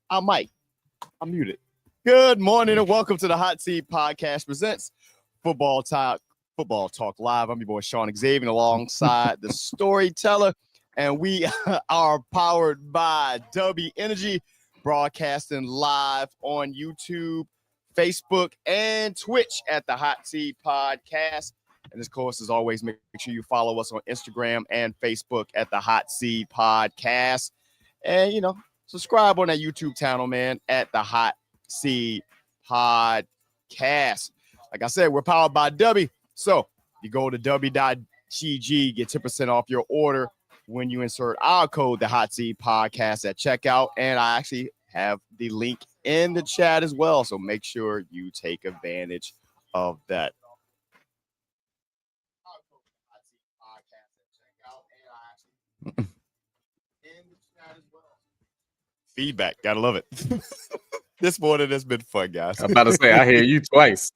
I'm Mike. I'm muted. Good morning and welcome to the Hot Seat Podcast presents Football Talk Live. I'm your boy Shawn Xavien alongside the Storyteller, and we are powered by DUBBY Energy, broadcasting live on YouTube, Facebook, and Twitch at the Hot Seat Podcast. And of course, as always, make sure you follow us on Instagram and Facebook at the Hot Seat Podcast. And, subscribe on that YouTube channel, man, at the Hot Seat Podcast. Like I said, we're powered by DUBBY. So you go to dubby.gg, get 10% off your order when you insert our code, the Hot Seat Podcast, at checkout. And I actually have the link in the chat as well. So make sure you take advantage of that. Feedback, gotta love it. This morning has been fun, guys. I'm about to say, I hear you twice.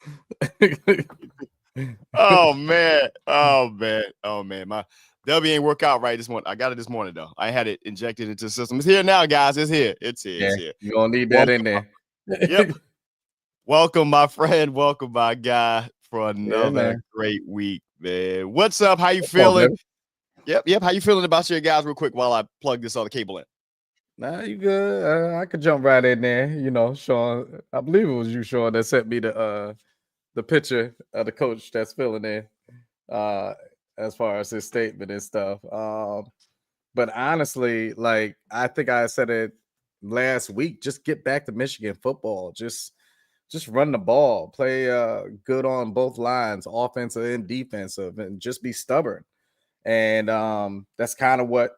Oh man. My W ain't work out right this morning. I got it this morning though. I had it injected into the system. It's here now, guys. It's here. It's here. You're gonna need that in there. Yep. Welcome, my friend. Welcome, my guy, for another great week, man. What's up? How you feeling? Yep. How you feeling about your guys, real quick, while I plug this other cable in? Nah, you good. I could jump right in there. Shawn, I believe it was you, Shawn, that sent me the picture of the coach that's filling in as far as his statement and stuff. But honestly, like, I think I said it last week, just get back to Michigan football. Just run the ball, play good on both lines, offensive and defensive, and just be stubborn. And that's kind of what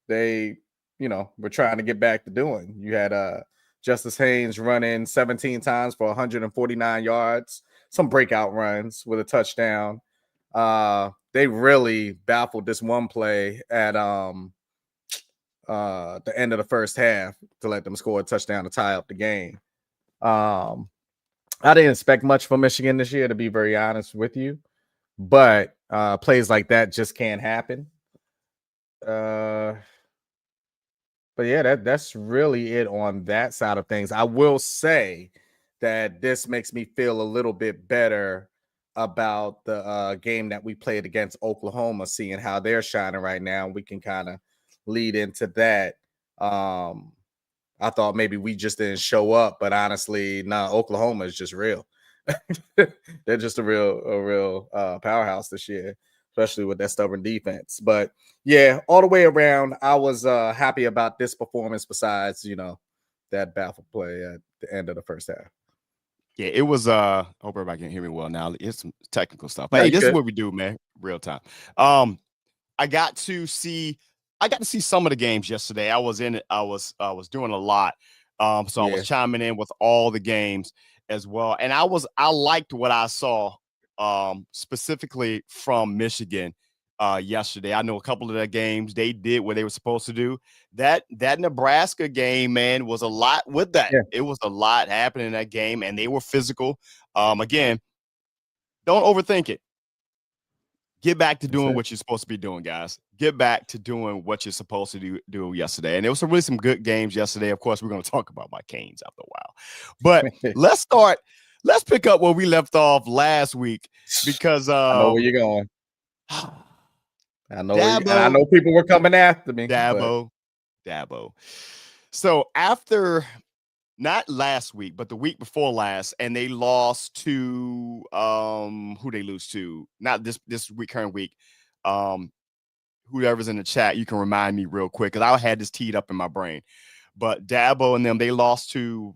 they we're trying to get back to doing. You had Justice Haynes running 17 times for 149 yards, some breakout runs with a touchdown. They really baffled this one play at the end of the first half to let them score a touchdown to tie up the game. I didn't expect much from Michigan this year, to be very honest with you, but plays like that just can't happen. But yeah, that's really it on that side of things. I will say that this makes me feel a little bit better about the game that we played against Oklahoma, seeing how they're shining right now. We can kind of lead into that. I thought maybe we just didn't show up, but honestly, Oklahoma is just real. They're just a real powerhouse this year, especially with that stubborn defense. But yeah, all the way around, I was happy about this performance, besides, that baffled play at the end of the first half. Yeah, it was I hope everybody can hear me well now. It's some technical stuff. But hey, this is what we do, man. Real time. I got to see some of the games yesterday. I was in it. I was doing a lot. So I was chiming in with all the games as well. And I liked what I saw specifically from Michigan yesterday. I know a couple of the games they did what they were supposed to do. That Nebraska game, man, was a lot with that. Yeah. It was a lot happening in that game, and they were physical. Again, don't overthink it. Get back to doing what you're supposed to be doing, guys. Get back to doing what you're supposed to do yesterday. And there was really some good games yesterday. Of course, we're going to talk about my Canes after a while. But let's pick up where we left off last week, because I know where you're going. I know people were coming after me. Dabo. So after, not last week, but the week before last, and they lost to who they lose to? Not this current week. Whoever's in the chat, you can remind me real quick, because I had this teed up in my brain. But Dabo and them, they lost to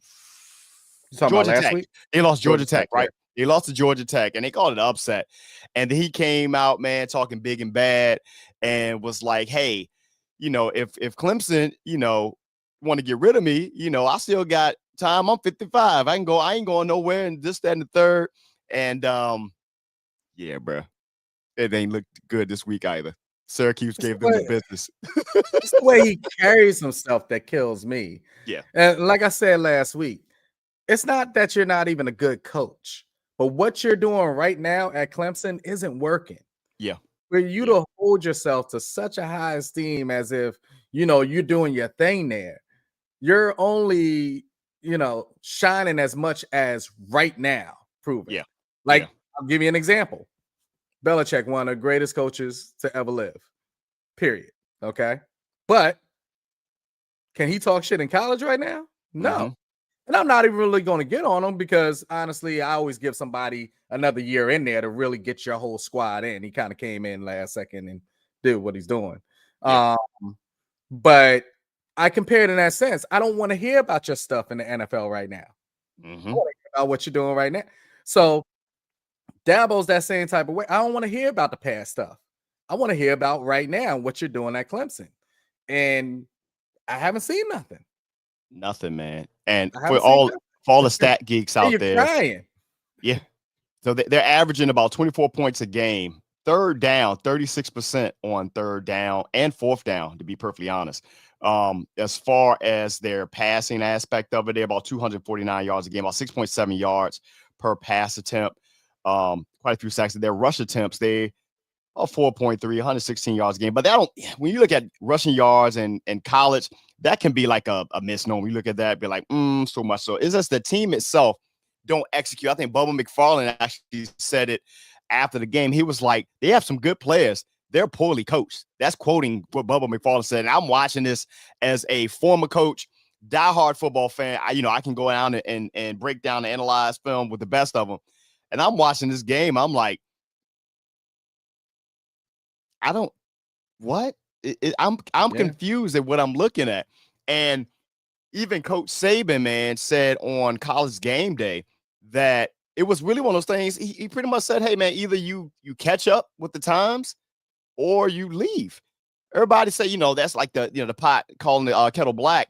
Georgia Tech. They lost Georgia Tech, right? They lost to Georgia Tech, and they called it an upset. And then he came out, man, talking big and bad, and was like, hey, if Clemson, want to get rid of me, I still got time. I'm 55. I ain't going nowhere, and this, that, and the third. And yeah, bro, it ain't looked good this week either. Syracuse gave them the business. It's the way he carries himself that kills me. Yeah. And like I said last week, it's not that you're not even a good coach, but what you're doing right now at Clemson isn't working. Yeah. For you to hold yourself to such a high esteem as if, you're doing your thing there. you're only, shining as much as right now proving. Yeah. Like, Yeah. I'll give you an example. Belichick, one of the greatest coaches to ever live, period. Okay. But can he talk shit in college right now? No. Mm-hmm. And I'm not even really going to get on him because honestly, I always give somebody another year in there to really get your whole squad in. He kind of came in last second and did what he's doing. Yeah. But I compare it in that sense. I don't want to hear about your stuff in the NFL right now. Mm-hmm. I want to hear about what you're doing right now. So Dabo's that same type of way. I don't want to hear about the past stuff. I want to hear about right now what you're doing at Clemson. And I haven't seen nothing. Nothing, man. And I for haven't seen all the stat geeks out you're there, crying. yeah. So they're averaging about 24 points a game. Third down, 36% on third down and fourth down, to be perfectly honest. As far as their passing aspect of it, they're about 249 yards a game, about 6.7 yards per pass attempt. Quite a few sacks. Their rush attempts, they are 4.3, 116 yards a game. But that don't, when you look at rushing yards and college, that can be like a misnomer. You look at that, be like, so much so. It's just the team itself don't execute. I think Bubba McFarland actually said it after the game. He was like, they have some good players. They're poorly coached. That's quoting what Bubba McFarland said. And I'm watching this as a former coach, diehard football fan. I can go down and break down and analyze film with the best of them. And I'm watching this game. I'm like, I don't, what? I'm confused at what I'm looking at. And even Coach Saban, man, said on College Game Day that it was really one of those things. He pretty much said, hey, man, either you catch up with the times or you leave. Everybody say, that's like the pot calling the kettle black.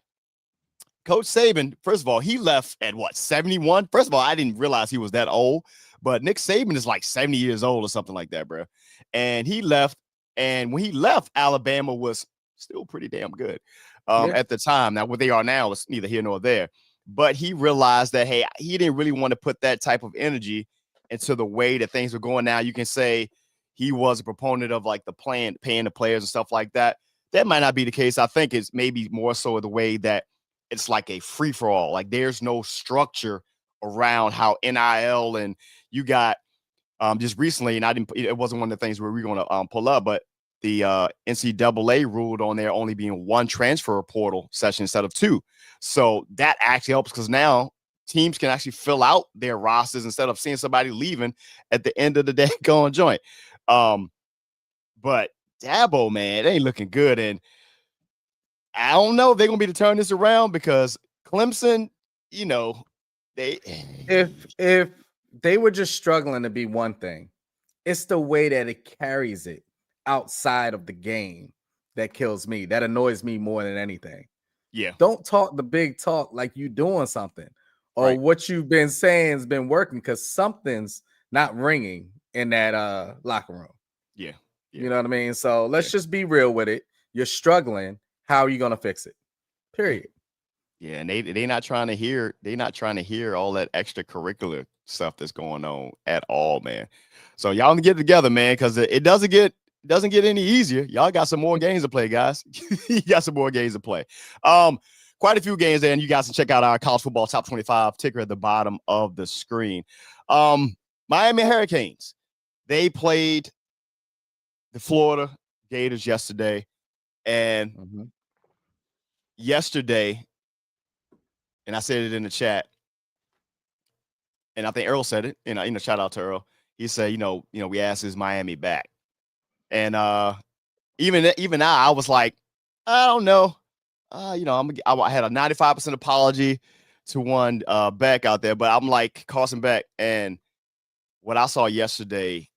Coach Saban, first of all, he left at what, 71? First of all, I didn't realize he was that old, but Nick Saban is like 70 years old or something like that, bro. And he left. And when he left, Alabama was still pretty damn good at the time. Now, what they are now is neither here nor there. But he realized that, hey, he didn't really want to put that type of energy into the way that things were going. Now, you can say he was a proponent of like the plan, paying the players and stuff like that. That might not be the case. I think it's maybe more so the way that it's like a free-for-all. Like there's no structure around how NIL and you got just recently, and it wasn't one of the things where we're going to pull up, but the NCAA ruled on there only being one transfer portal session instead of two. So that actually helps because now teams can actually fill out their rosters instead of seeing somebody leaving at the end of the day going joint. But Dabo, man, it ain't looking good. And I don't know if they're going to be to turn this around because Clemson, if they were just struggling to be one thing, it's the way that it carries it outside of the game that kills me. That annoys me more than anything. Yeah. Don't talk the big talk like you doing something or what you've been saying has been working because something's not ringing in that locker room. Yeah. You know what I mean? So let's just be real with it. You're struggling. How are you going to fix it? Period. Yeah, and they're not trying to hear all that extracurricular stuff that's going on at all, man. So y'all need to get it together, man, because it doesn't get any easier. Y'all got some more games to play, guys. You got some more games to play. Quite a few games there, and you guys can check out our college football top 25 ticker at the bottom of the screen. Miami Hurricanes, they played the Florida Gators yesterday, and yesterday. And I said it in the chat, and I think Earl said it. Shout out to Earl. He said, we asked, is Miami back? And even now, I was like, I don't know. I had a 95% apology to one Beck out there, but I'm like Carson Beck. And what I saw yesterday,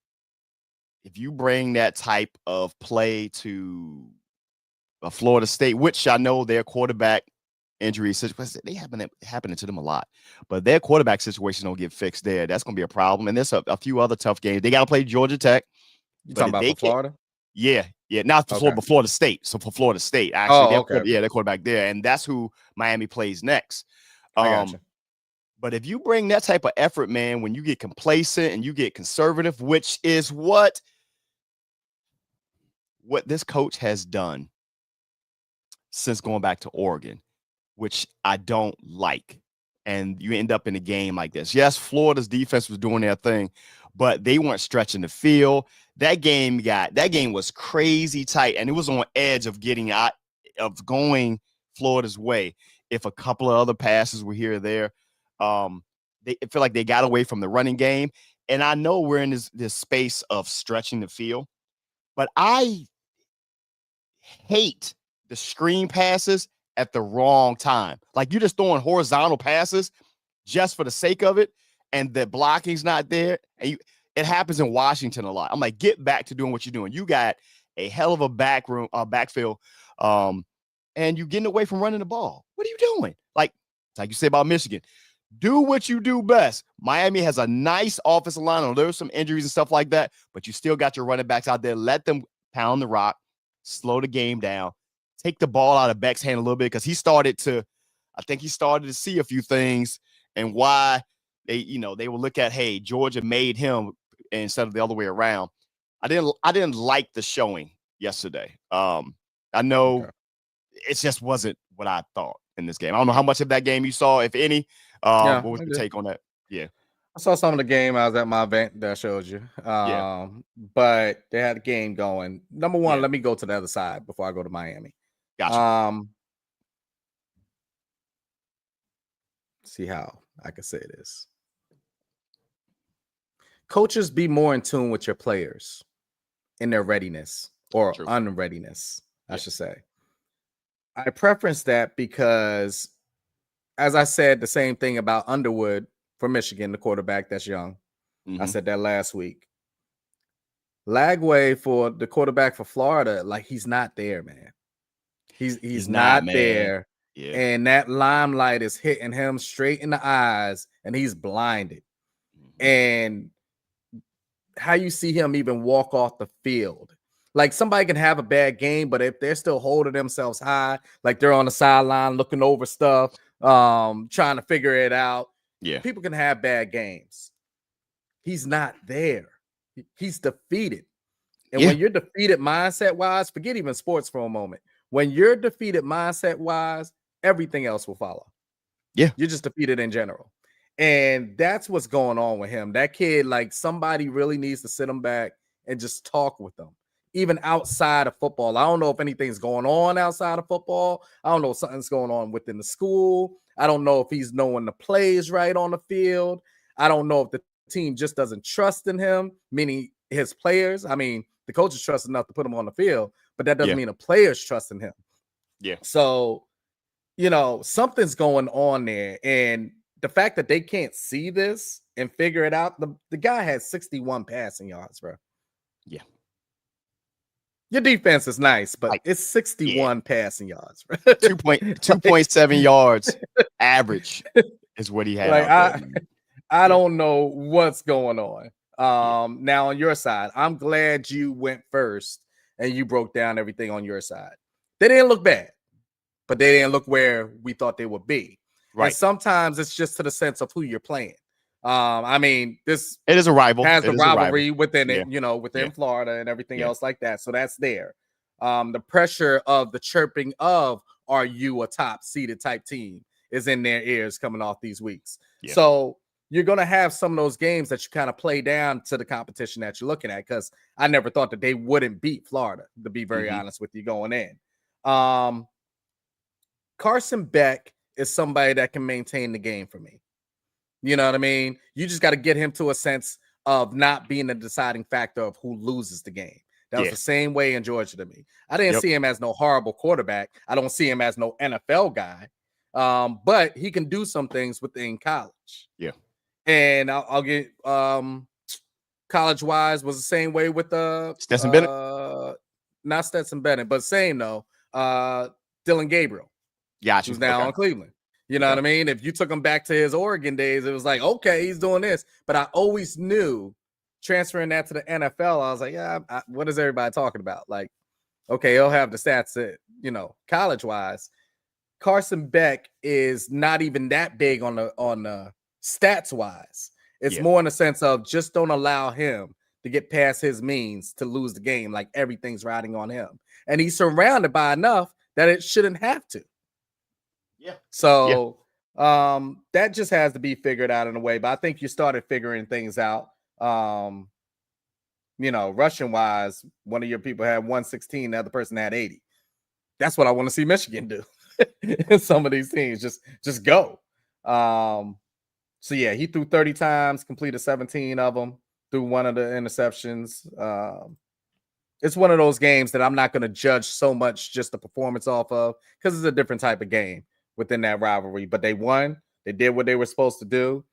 if you bring that type of play to Florida State, which I know their quarterback injury situation, they happening to them a lot, but their quarterback situation don't get fixed there. That's going to be a problem. And there's a few other tough games. They got to play Georgia Tech. You talking about for Florida? Yeah. Not for Florida, but Florida State. So for Florida State, actually, their quarterback there, and that's who Miami plays next. I gotcha. But if you bring that type of effort, man, when you get complacent and you get conservative, which is what this coach has done since going back to Oregon, which I don't like. And you end up in a game like this. Yes, Florida's defense was doing their thing, but they weren't stretching the field. That game was crazy tight, and it was on edge of going Florida's way. If a couple of other passes were here or there, they feel like they got away from the running game. And I know we're in this space of stretching the field, but I hate the screen passes at the wrong time. Like, you're just throwing horizontal passes just for the sake of it, and the blocking's not there. And it happens in Washington a lot. I'm like, get back to doing what you're doing. You got a hell of a backfield, and you're getting away from running the ball. What are you doing? Like you say about Michigan, do what you do best. Miami has a nice offensive line. There's some injuries and stuff like that, but you still got your running backs out there. Let them pound the rock, slow the game down, take the ball out of Beck's hand a little bit, because he started to see a few things, and why they will look at, hey, Georgia made him instead of the other way around. I didn't like the showing yesterday. I know it just wasn't what I thought in this game. I don't know how much of that game you saw, if any. What was your take on that? Yeah. I saw some of the game. I was at my event that I showed you. But they had a game going. Number one, let me go to the other side before I go to Miami. Gotcha. See how I can say this. Coaches, be more in tune with your players in their readiness or unreadiness, I should say. I preference that because, as I said, the same thing about Underwood for Michigan, the quarterback that's young. I said that last week. Lagway for the quarterback for Florida, like, he's not there, man. He's not there. Yeah. And that limelight is hitting him straight in the eyes, and he's blinded. And how you see him even walk off the field. Like, somebody can have a bad game, but if they're still holding themselves high, like they're on the sideline looking over stuff, trying to figure it out. Yeah. People can have bad games. He's not there. He's defeated. And when you're defeated mindset-wise, forget even sports for a moment. When you're defeated mindset-wise, everything else will follow. Yeah. You're just defeated in general. And that's what's going on with him. That kid, like, somebody really needs to sit him back and just talk with him, even outside of football. I don't know if anything's going on outside of football. I don't know if something's going on within the school. I don't know if he's knowing the plays right on the field. I don't know if the team just doesn't trust in him, meaning his players. I mean, the coaches trust enough to put him on the field, but that doesn't mean the players trust in him. Yeah. So, something's going on there. And the fact that they can't see this and figure it out, the guy has 61 passing yards, bro. Yeah. Your defense is nice, but it's 61 passing yards, bro. 2.7 yards average is what he had. Like, I don't know what's going on. Now on your side, I'm glad you went first and you broke down everything on your side. They didn't look bad, but they didn't look where we thought they would be. Right. And sometimes it's just to the sense of who you're playing. I mean, it is a rival. Has the rivalry within it, within Florida and everything else like that. So that's there. The pressure of the chirping of, are you a top seeded type team, is in their ears coming off these weeks. Yeah. So you're going to have some of those games that you kind of play down to the competition that you're looking at, because I never thought that they wouldn't beat Florida, to be very honest with you, going in. Carson Beck is somebody that can maintain the game for me. You know what I mean? You just got to get him to a sense of not being the deciding factor of who loses the game. That was the same way in Georgia to me. I didn't see him as no horrible quarterback. I don't see him as no NFL guy. But he can do some things within college. Yeah. And I'll get college-wise was the same way with Stetson Bennett. Not Stetson Bennett, but same though. Dylan Gabriel. Gotcha. Who's now on Cleveland. You know what I mean? If you took him back to his Oregon days, it was like, okay, he's doing this. But I always knew, transferring that to the NFL, I was like, what is everybody talking about? Like, okay, he'll have the stats that, college-wise. Carson Beck is not even that big on the stats-wise. It's more in the sense of, just don't allow him to get past his means to lose the game, like everything's riding on him. And he's surrounded by enough that it shouldn't have to. Yeah. So that just has to be figured out in a way. But I think you started figuring things out. Rushing wise, one of your people had 116, the other person had 80. That's what I want to see Michigan do. Some of these teams just go. So yeah, he threw 30 times, completed 17 of them, threw one of the interceptions. It's one of those games that I'm not going to judge so much just the performance off of, because it's a different type of game within that rivalry. But they won. They did what they were supposed to do.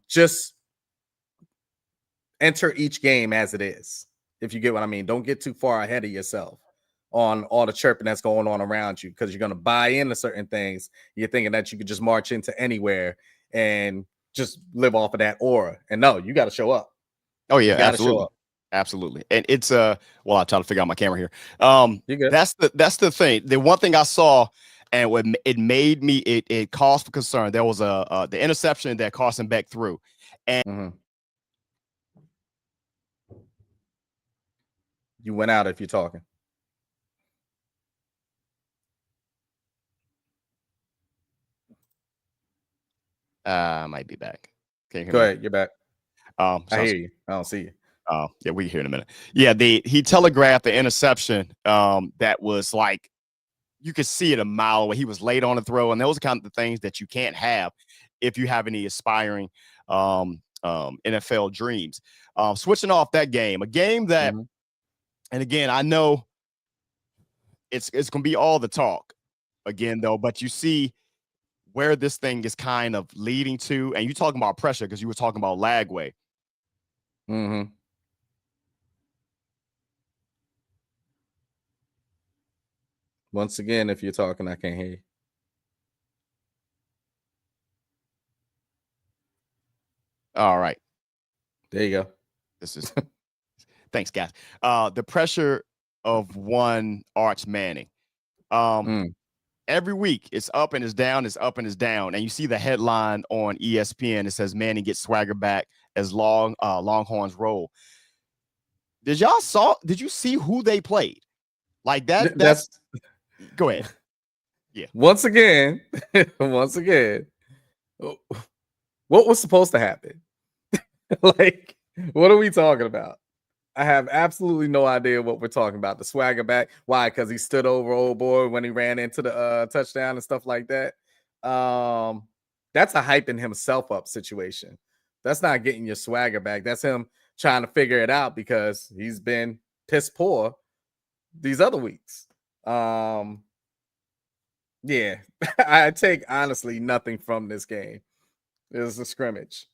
Just enter each game as it is, if you get what I mean. Don't get too far ahead of yourself on all the chirping that's going on around you, because you're going to buy into certain things. You're thinking that you could just march into anywhere and just live off of that aura. And no, you got to show up. Oh yeah, you got to absolutely. show up. Absolutely. And it's well, I'll try to figure out my camera here. You're good. That's the thing. The one thing I saw, and what it made me, it caused for concern. There was the interception that Carson Beck threw, and you went out if you're talking. I might be back. Can you hear Go me? ahead, you're back. I hear you. I don't see you. Yeah, we can hear in a minute. Yeah, he telegraphed the interception that was like, you could see it a mile away. He was late on the throw, and those are kind of the things that you can't have if you have any aspiring NFL dreams. Switching off that game, a game that, and again, I know it's going to be all the talk again, though, but you see where this thing is kind of leading to, and you talking about pressure because you were talking about Lagway. Once again, if you're talking, I can't hear you. All right. There you go. This is thanks, guys. The pressure of one Arch Manning. Every week it's up and it's down, it's up and it's down. And you see the headline on ESPN. It says Manning gets swagger back as Longhorns roll. Did you see who they played? Like that? That's go ahead. Yeah. Once again, what was supposed to happen? Like, what are we talking about? I have absolutely no idea what we're talking about. The swagger back. Why? Because he stood over old boy when he ran into the touchdown and stuff like that. That's a hyping himself up situation. That's not getting your swagger back. That's him trying to figure it out because he's been piss poor these other weeks. Yeah, I take honestly nothing from this game. It was a scrimmage.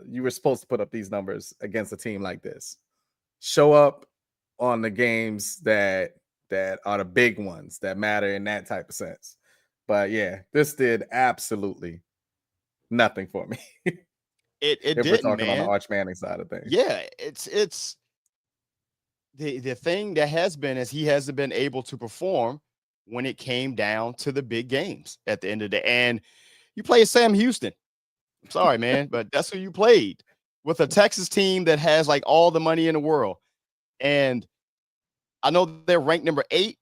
You were supposed to put up these numbers against a team like this. Show up on the games that are the big ones that matter in that type of sense. But yeah, this did absolutely nothing for me. It if didn't, we're talking man. on the Arch Manning side of things. Yeah, it's the thing that has been is he hasn't been able to perform when it came down to the big games at the end of the day. And you play Sam Houston. I'm sorry, man, but that's who you played with a Texas team that has like all the money in the world. And I know they're ranked number 8.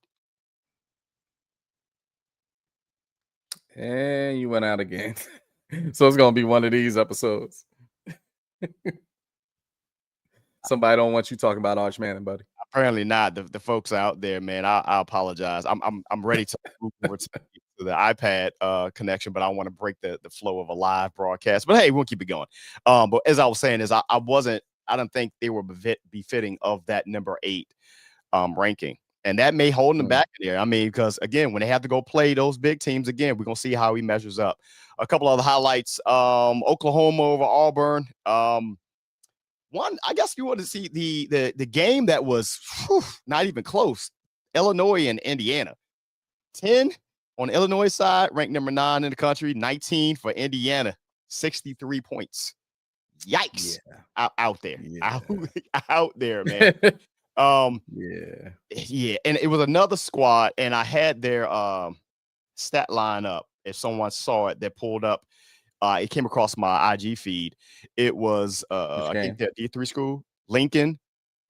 And you went out again. So it's going to be one of these episodes. Somebody don't want you talking about Arch Manning, buddy. Apparently not. The folks out there, man. I apologize. I'm ready to move over to the iPad connection, but I want to break the flow of a live broadcast. But hey, we'll keep it going. But as I was saying, is I don't think they were befitting of that number 8 ranking. And that may hold them back in there. I mean, because again, when they have to go play those big teams again, we're gonna see how he measures up. A couple other highlights: Oklahoma over Auburn. One, I guess you want to see the game that was not even close. Illinois and Indiana. 10 on the Illinois side, ranked number 9 in the country. 19 for Indiana. 63 points. Yikes! Yeah. Out there, out there, man. Yeah, and it was another squad, and I had their stat line up. If someone saw it, that pulled up, it came across my IG feed. It was I think their D3 school, Lincoln.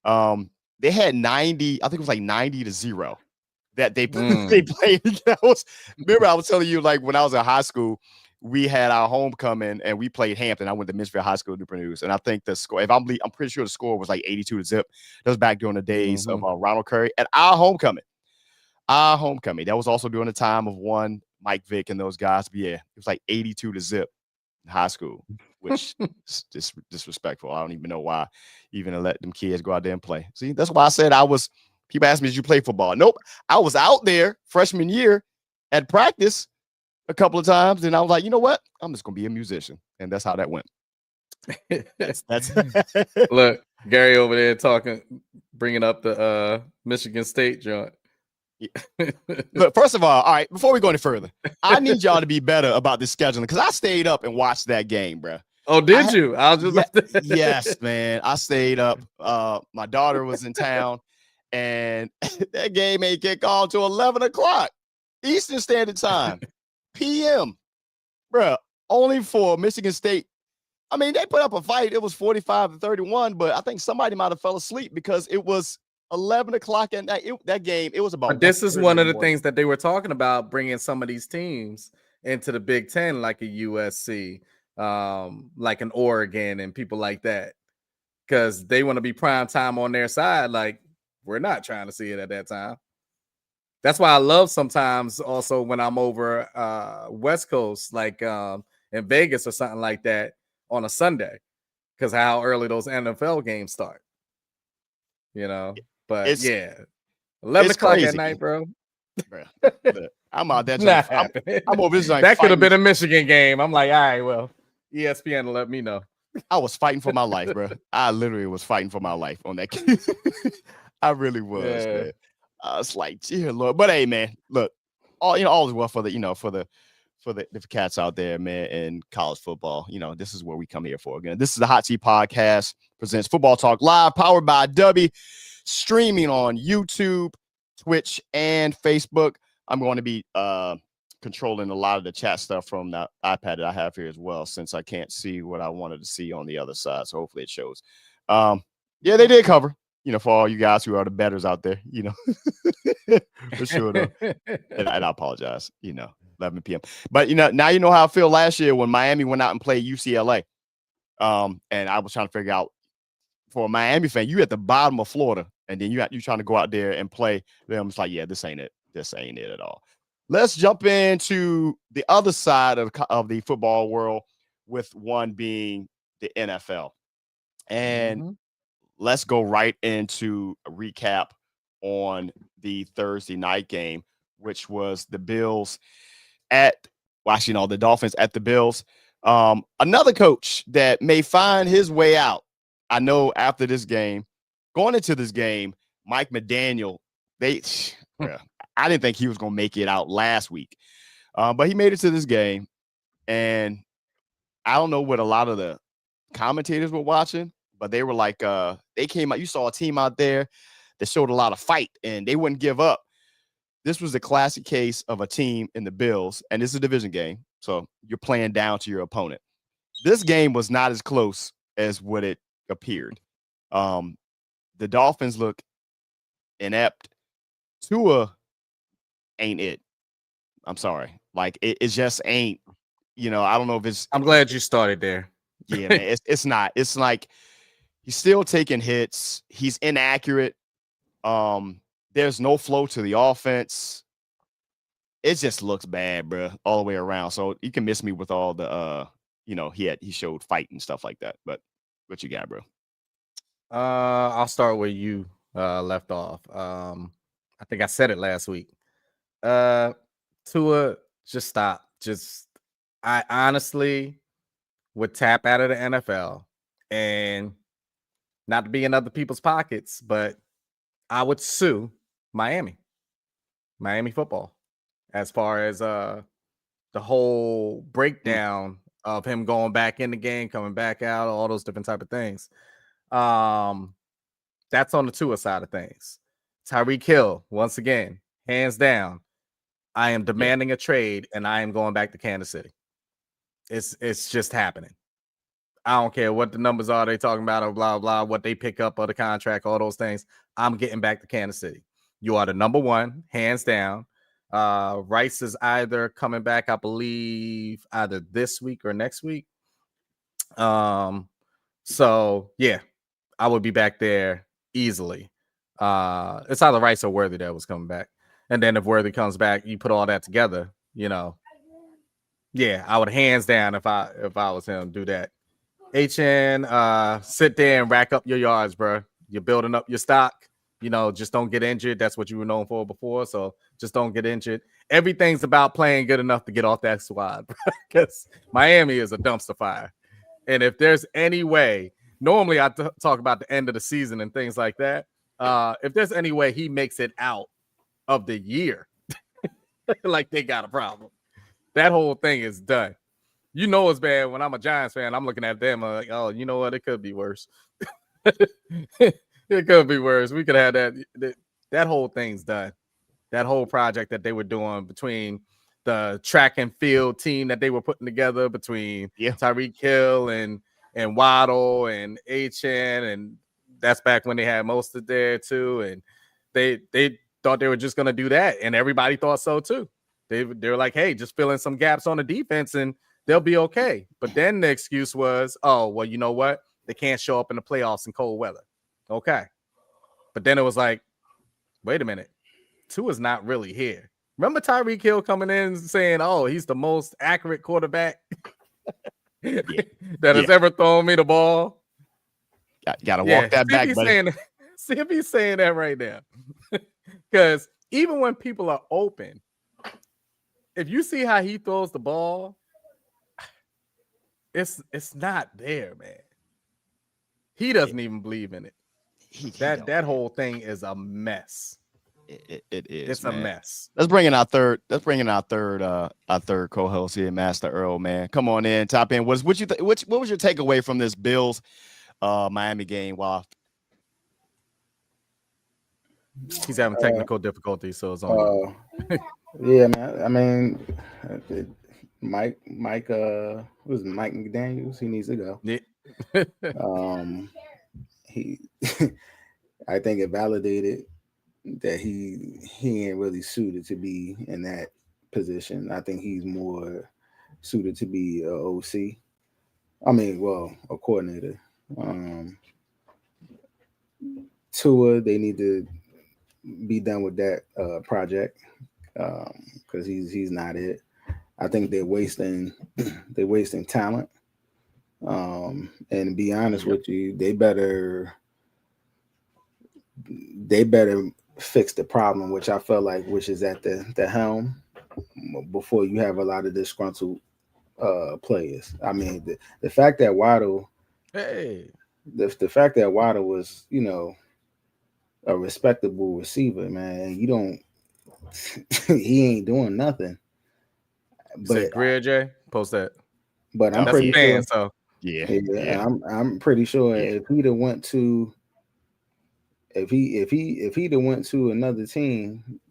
They had 90, I think it was like 90-0 that they played. Remember, I was telling you, like, when I was in high school, we had our homecoming and we played Hampton. I went to Mitchell High School, Newport News, and I think the score, I'm pretty sure the score was like 82-0. That was back during the days of Ronald Curry at our homecoming. That was also during the time of one Mike Vick and those guys. But yeah, it was like 82-0 in high school, which is just disrespectful. I don't even know why even to let them kids go out there and play. See, that's why I said people asked me, did you play football? Nope. I was out there freshman year at practice a couple of times, and I was like, you know what? I'm just gonna be a musician, and that's how that went. That's Look, Gary over there bringing up the Michigan State joint. Look, first of all right, before we go any further, I need y'all to be better about this scheduling because I stayed up and watched that game, bro. Oh, did you? I was just yes, man. I stayed up. My daughter was in town, and that game ain't kick on till 11 o'clock Eastern Standard Time. PM, bro, only for Michigan State. I mean, they put up a fight. It was 45-31, but I think somebody might have fell asleep because it was 11 o'clock at night. That game, it was about. But this is one of the things that they were talking about, bringing some of these teams into the Big Ten, like a USC, like an Oregon, and people like that, because they want to be prime time on their side. Like, we're not trying to see it at that time. That's why I love sometimes also when I'm over West Coast, like in Vegas or something like that on a Sunday, because how early those NFL games start, But it's 11 o'clock crazy at night, bro. I'm out there. I'm over this. That could have been a Michigan game. I'm like, all right, well, ESPN let me know. I was fighting for my life, bro. I literally was fighting for my life on that game. I really was, man. I was like, dear Lord. But hey, man, look, all is well for the cats out there, man, in college football. This is where we come here for. Again, this is the Hot Seat Podcast presents Football Talk Live, powered by DUBBY, streaming on YouTube, Twitch, and Facebook. I'm going to be controlling a lot of the chat stuff from the iPad that I have here as well, since I can't see what I wanted to see on the other side. So hopefully it shows. Yeah, they did cover. For all you guys who are the bettors out there, for sure. Though. And I apologize, 11 p.m. But, now you know how I feel last year when Miami went out and played UCLA. And I was trying to figure out, for a Miami fan, you at the bottom of Florida, and then you trying to go out there and play them. It's like, yeah, this ain't it. This ain't it at all. Let's jump into the other side of the football world, with one being the NFL. And let's go right into a recap on the Thursday night game, which was the Bills the Dolphins at the Bills. Another coach that may find his way out. I know after this game, going into this game, Mike McDaniel, I didn't think he was going to make it out last week, but he made it to this game. And I don't know what a lot of the commentators were watching, but they were like, they came out. You saw a team out there that showed a lot of fight, and they wouldn't give up. This was the classic case of a team in the Bills, and it's a division game, so you're playing down to your opponent. This game was not as close as what it appeared. The Dolphins look inept. Tua ain't it. I'm sorry. Like, it just ain't, I don't know if it's. I'm glad you started there. Yeah, man, it's not. It's like he's still taking hits. He's inaccurate. There's no flow to the offense. It just looks bad, bro, all the way around. So you can miss me with all the, he showed fight and stuff like that. But what you got, bro? I'll start where you left off. I think I said it last week. Tua, just stop. I honestly would tap out of the NFL, and not to be in other people's pockets, but I would sue Miami football, as far as the whole breakdown of him going back in the game, coming back out, all those different type of things. That's on the Tua side of things. Tyreek Hill, once again, hands down, I am demanding a trade, and I am going back to Kansas City. It's just happening. I don't care what the numbers are they talking about, or blah blah, what they pick up or the contract, all those things. I'm getting back to Kansas City. You are the number one, hands down. Rice is either coming back, I believe, either this week or next week. So yeah, I would be back there easily. It's either Rice or Worthy that was coming back. And then if Worthy comes back, you put all that together, yeah, I would hands down if I was him do that. HN, sit there and rack up your yards, bro. You're building up your stock. Just don't get injured. That's what you were known for before. So just don't get injured. Everything's about playing good enough to get off that squad, because Miami is a dumpster fire. And if there's any way, normally I talk about the end of the season and things like that. If there's any way he makes it out of the year, like they got a problem. That whole thing is done. It's bad when I'm a Giants fan. I'm looking at them like, oh, you know what? It could be worse. It could be worse. We could have that. That whole thing's done. That whole project that they were doing between the track and field team that they were putting together between Tyreek Hill and Waddle and HN, and that's back when they had Mostert there too. And they thought they were just gonna do that, and everybody thought so too. They were like, hey, just fill in some gaps on the defense and they'll be okay. But then the excuse was, oh, well, you know what? They can't show up in the playoffs in cold weather. Okay. But then it was like, wait a minute. Tua's not really here. Remember Tyreek Hill coming in and saying, oh, he's the most accurate quarterback that has ever thrown me the ball? Got to walk that back, buddy. See if he's saying that right now. Because even when people are open, if you see how he throws the ball, it's not there, man. He doesn't even believe in it. That whole thing is a mess. It is. It's a mess. Let's bring in our third co-host here, Master Earl. Man, come on in, top in. What was your takeaway from this Bills Miami game? Wow. He's having technical difficulties, so it's on. Yeah, man. I mean, Mike was Mike McDaniels. He needs to go. Yeah. I think it validated that he ain't really suited to be in that position. I think he's more suited to be a OC. I mean, well, a coordinator. Tua, they need to be done with that project. Because he's not it. I think they're wasting talent. And to be honest with you, they better fix the problem, which I felt like is at the helm, before you have a lot of disgruntled players. I mean, the fact that Waddle, the fact that Waddle was, a respectable receiver, man, you don't. He ain't doing nothing. But Greer J, post that. But I'm pretty sure. So yeah. I'm pretty sure if he'd have went to, if he'd have went to another team,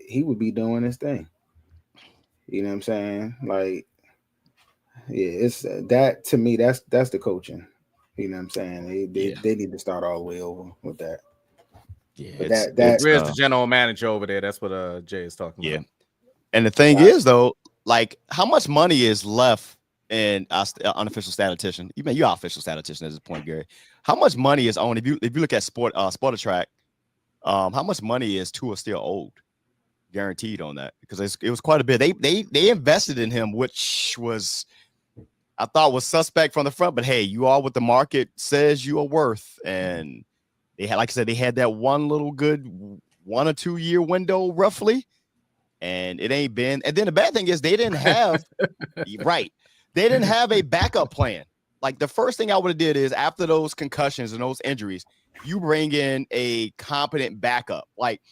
he would be doing his thing. You know what I'm saying? Like, yeah, it's that to me. That's the coaching. You know what I'm saying? They need to start all the way over with that. Yeah, that's the general manager over there. That's what Jay is talking about. And the thing is, though, like, how much money is left in unofficial statistician? You're official statistician at this point, Gary. How much money is on? If you look at Spotrac, how much money is Tua still owed? Guaranteed on that, because it was quite a bit. They invested in him, which was, I thought, was suspect from the front. But hey, you are what the market says you are worth, and they had, like I said, they had that one little good 1 or 2 year window roughly, and it ain't been. And then the bad thing is they didn't have They didn't have a backup plan. Like, the first thing I would have did is, after those concussions and those injuries, you bring in a competent backup. Like,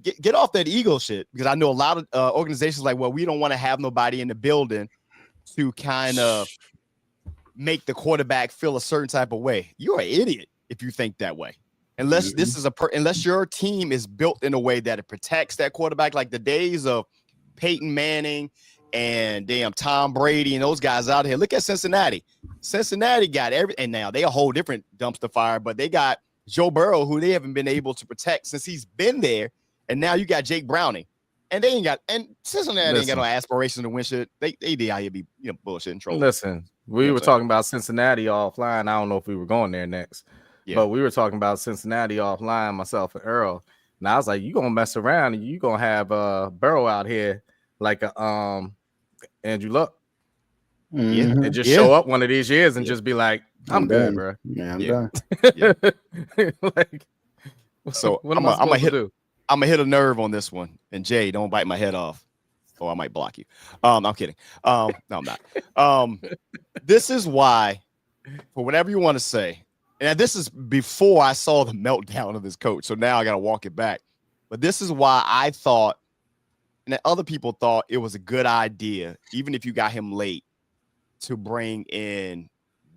get off that ego shit, because I know a lot of organizations like, well, we don't want to have nobody in the building to kind of make the quarterback feel a certain type of way. You're an idiot if you think that way. Unless this is unless your team is built in a way that it protects that quarterback, like the days of Peyton Manning and damn Tom Brady and those guys out here. Look at Cincinnati. Cincinnati got and now they a whole different dumpster fire, but they got Joe Burrow, who they haven't been able to protect since he's been there, and now you got Jake Browning, and they ain't got, and Cincinnati ain't got no aspiration to win shit. They out here be bullshitting trolling. Listen, we were talking about Cincinnati offline. I don't know if we were going there next, but we were talking about Cincinnati offline, myself and Earl. And I was like, you gonna mess around and you gonna have Burrow out here like a Andrew Luck. And just show up one of these years and just be like, I'm good, bro. Yeah, I'm done. Like, so what am I supposed to do? I'm gonna hit a nerve on this one. And Jay, don't bite my head off, or I might block you. I'm kidding. No, I'm not. This is why, for whatever you want to say, and this is before I saw the meltdown of this coach. So now I gotta walk it back. But this is why I thought, and that other people thought it was a good idea, even if you got him late, to bring in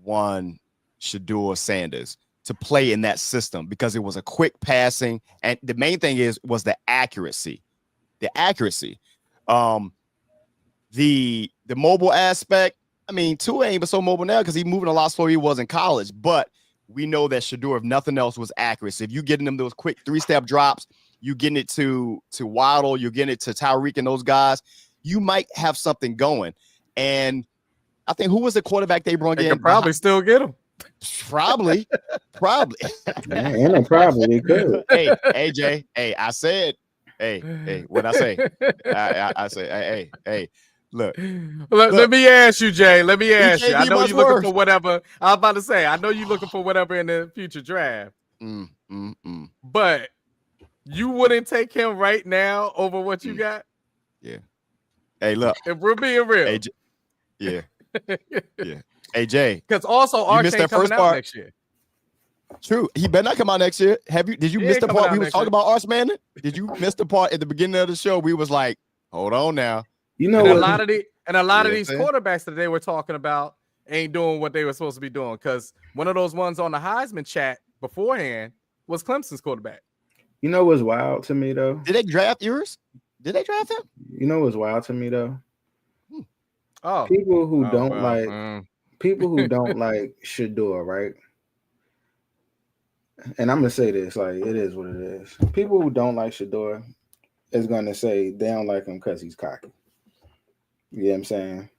one Shedeur Sanders to play in that system, because it was a quick passing, and the main thing was the accuracy. The mobile aspect. I mean, Tua ain't even so mobile now because he's moving a lot slower he was in college, but we know that Shedeur, if nothing else, was accuracy. If you getting them those quick 3-step drops, you getting it to Waddle, you're getting it to Tyreek and those guys, you might have something going. And I think, who was the quarterback they brought in? They could probably still get him. Probably. Ain't no problem. They could. Hey, AJ. Hey, I said. Hey. What I say? I say. Hey. Look. Let me ask you, Jay. Let me ask you. I know you're looking for whatever. I was about to say. I know you're looking for whatever in the future draft. But you wouldn't take him right now over what you got? Yeah. Hey, look. If we're being real. AJ, yeah. Yeah. AJ. Because also Arch ain't coming out next year. True. He better not come out next year. Did you miss the part we was talking about Arch Manning? Did you miss the part at the beginning of the show? We was like, hold on now. You know, and a lot of these quarterbacks that they were talking about ain't doing what they were supposed to be doing, because one of those ones on the Heisman chat beforehand was Clemson's quarterback. You know what's wild to me though? Did they draft yours? Did they draft him? You know what's wild to me though? Oh, people who don't like Shedeur, right? And I'm gonna say this, like, it is what it is. People who don't like Shedeur is gonna say they don't like him because he's cocky. You know what I'm saying?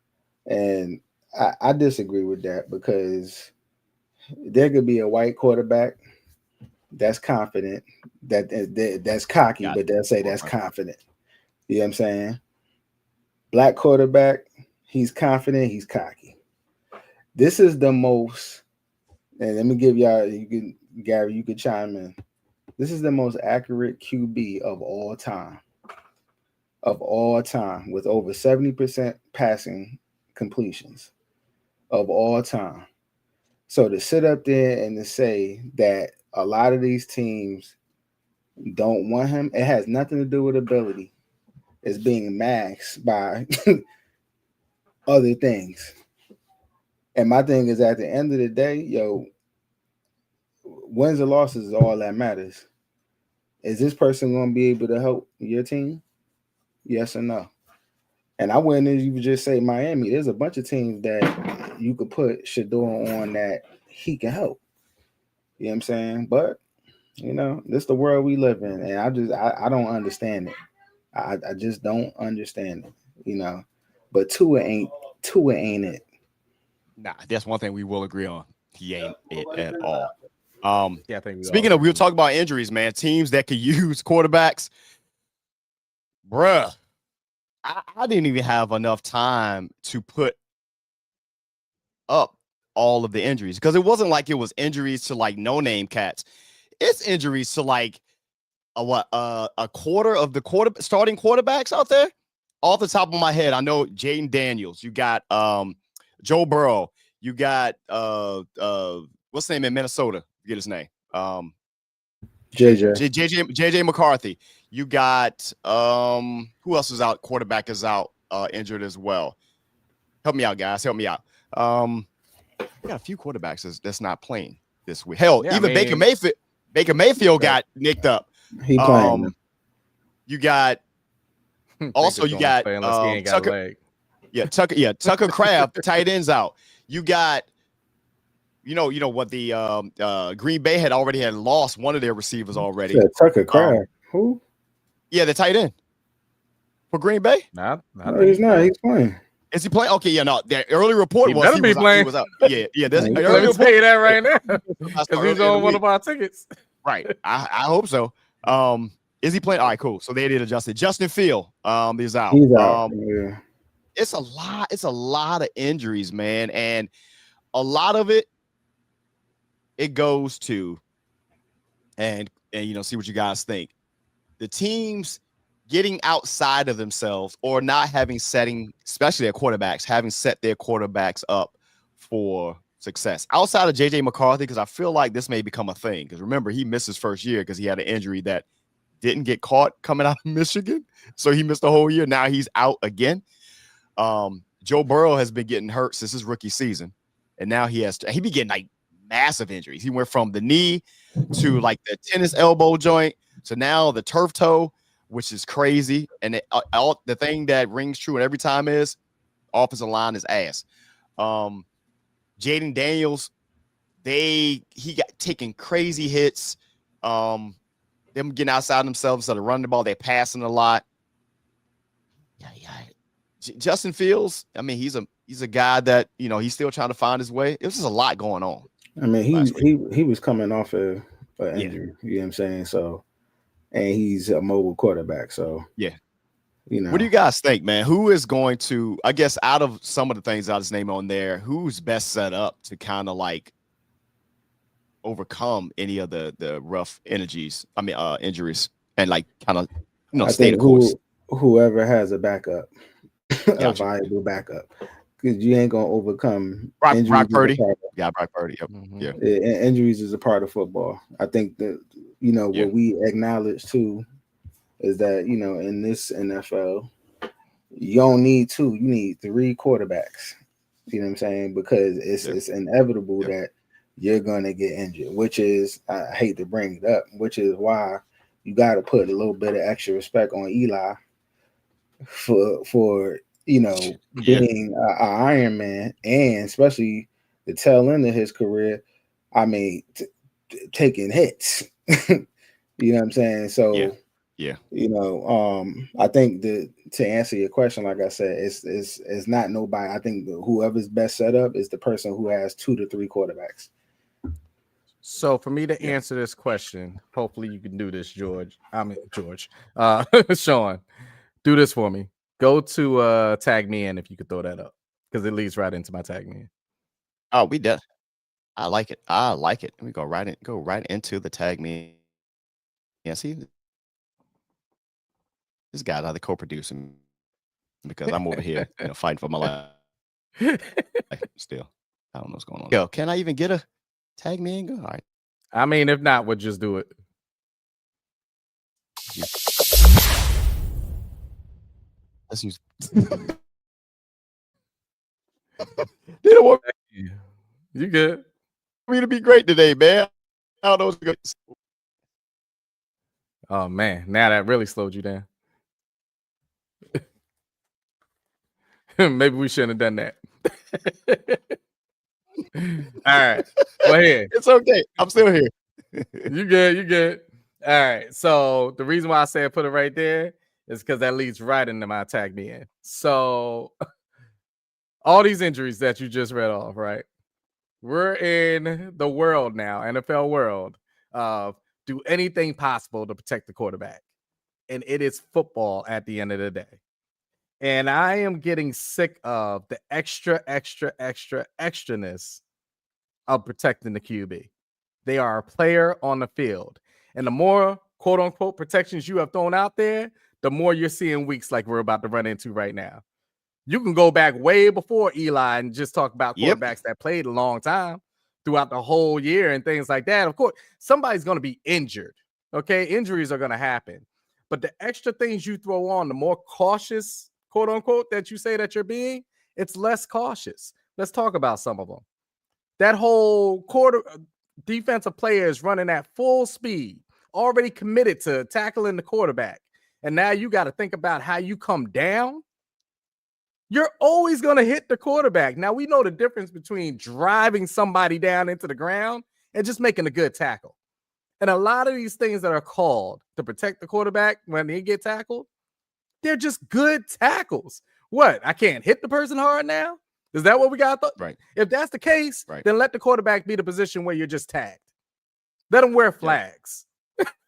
And I disagree with that, because there could be a white quarterback that's confident, that's cocky, but they'll say that's confident. You know what I'm saying? Black quarterback, he's confident, he's cocky. This is the most, and let me give y'all, Gary, you could chime in. This is the most accurate QB of all time. With over 70% passing completions of all time. So to sit up there and to say that a lot of these teams don't want him, it has nothing to do with ability. It's being masked by other things. And my thing is, at the end of the day, wins or losses is all that matters. Is this person going to be able to help your team? Yes or no? And I wouldn't even just say Miami. There's a bunch of teams that you could put Shedeur on that he can help. You know what I'm saying? But, this is the world we live in. And I don't understand it. I just don't understand it, But Tua ain't it. Nah, that's one thing we will agree on. He ain't it at all. I think speaking of, we'll talk about injuries, man. Teams that could use quarterbacks. Bruh, I didn't even have enough time to put up all of the injuries, because it wasn't like it was injuries to like no-name cats. It's injuries to like a quarter of the starting quarterbacks out there. Off the top of my head, I know Jaden Daniels. You got Joe Burrow. You got what's his name in Minnesota? Forget his name. JJ McCarthy. You got who else is out? Quarterback is out, injured as well. Help me out, guys. Help me out. We got a few quarterbacks that's not playing this week. Hell, Baker Mayfield. Baker Mayfield got nicked up. He playing. You got also you got Tucker. Tucker Craft, tight ends out. You got you know what the Green Bay had lost one of their receivers already. Tucker Craft. Who? Yeah, the tight end for Green Bay. No, he's not. He's playing. Is he playing? Okay, yeah, no. The early report he was he was out. Yeah. Let me tell you that right now, because he's on one of our tickets. Right. I hope so. Is he playing? All right, cool. So they did adjust it. Justin Field, is out. He's out. Yeah. It's a lot. It's a lot of injuries, man, and a lot of it goes to, and see what you guys think. The teams getting outside of themselves or not especially their quarterbacks, having set their quarterbacks up for success outside of JJ McCarthy, because I feel like this may become a thing. Because remember, he missed his first year because he had an injury that didn't get caught coming out of Michigan, so he missed the whole year. Now he's out again. Joe Burrow has been getting hurt since his rookie season, and now he be getting like massive injuries. He went from the knee to like the tennis elbow joint, so now the turf toe, which is crazy. And the thing that rings true and every time is offensive line is ass. Jaden Daniels, he got taking crazy hits. Them getting outside themselves instead of running the ball, they're passing a lot. Justin Fields, I mean, he's a guy that he's still trying to find his way. It was just a lot going on. I mean, he was coming off an injury. You know what I'm saying? So, and he's a mobile quarterback. So yeah. What do you guys think, man? Who is going to, I guess, out of some of the things I just named on there, who's best set up to kind of like overcome any of the rough injuries and like kind of stay the course? Whoever has a backup, a viable backup, because you ain't gonna overcome Brock Purdy. Yeah, Brock Purdy. Yep. Mm-hmm. Yeah, injuries is a part of football. I think that what we acknowledge too is that in this NFL, you don't need two, you need three quarterbacks. You know what I'm saying? Because it's inevitable that you're gonna get injured, which is, I hate to bring it up, which is why you got to put a little bit of extra respect on Eli for being an Iron Man, and especially the tail end of his career. I mean, taking hits. You know what I'm saying? So I think to answer your question, like I said, it's not nobody. I think whoever's best set up is the person who has 2 to 3 quarterbacks. So for me to answer this question, hopefully you can do this, George. Shawn, do this for me. Go to tag me in if you could throw that up, because it leads right into my tag me in. Oh, we did. I like it. Let me go right into the tag me. Yeah, see, this guy's either co-producing because I'm over here, fighting for my life. Still, I don't know what's going on. Yo, can I even get a tag me in? Go. All right. I mean, if not, we'll just do it. Let's use. You good? Me to be great today, man. I don't know. Oh man, now that really slowed you down. Maybe we shouldn't have done that. All right, go ahead. It's okay. I'm still here. You good. All right. So the reason why I said put it right there is because that leads right into my tag me in. So all these injuries that you just read off, right? We're in the world now, NFL world, of do anything possible to protect the quarterback. And it is football at the end of the day. And I am getting sick of the extraness of protecting the QB. They are a player on the field. And the more quote unquote protections you have thrown out there, the more you're seeing weeks like we're about to run into right now. You can go back way before Eli and just talk about quarterbacks that played a long time throughout the whole year and things like that. Of course, somebody's going to be injured. Okay, injuries are going to happen. But the extra things you throw on, the more cautious, quote unquote, that you say that you're being, it's less cautious. Let's talk about some of them. That whole defensive player is running at full speed, already committed to tackling the quarterback. And now you got to think about how you come down You're always going to hit the quarterback. Now, we know the difference between driving somebody down into the ground and just making a good tackle. And a lot of these things that are called to protect the quarterback when they get tackled, they're just good tackles. What? I can't hit the person hard now? Is that what we got? Right. If that's the case, right. then let the quarterback be the position where you're just tagged. Let them wear flags.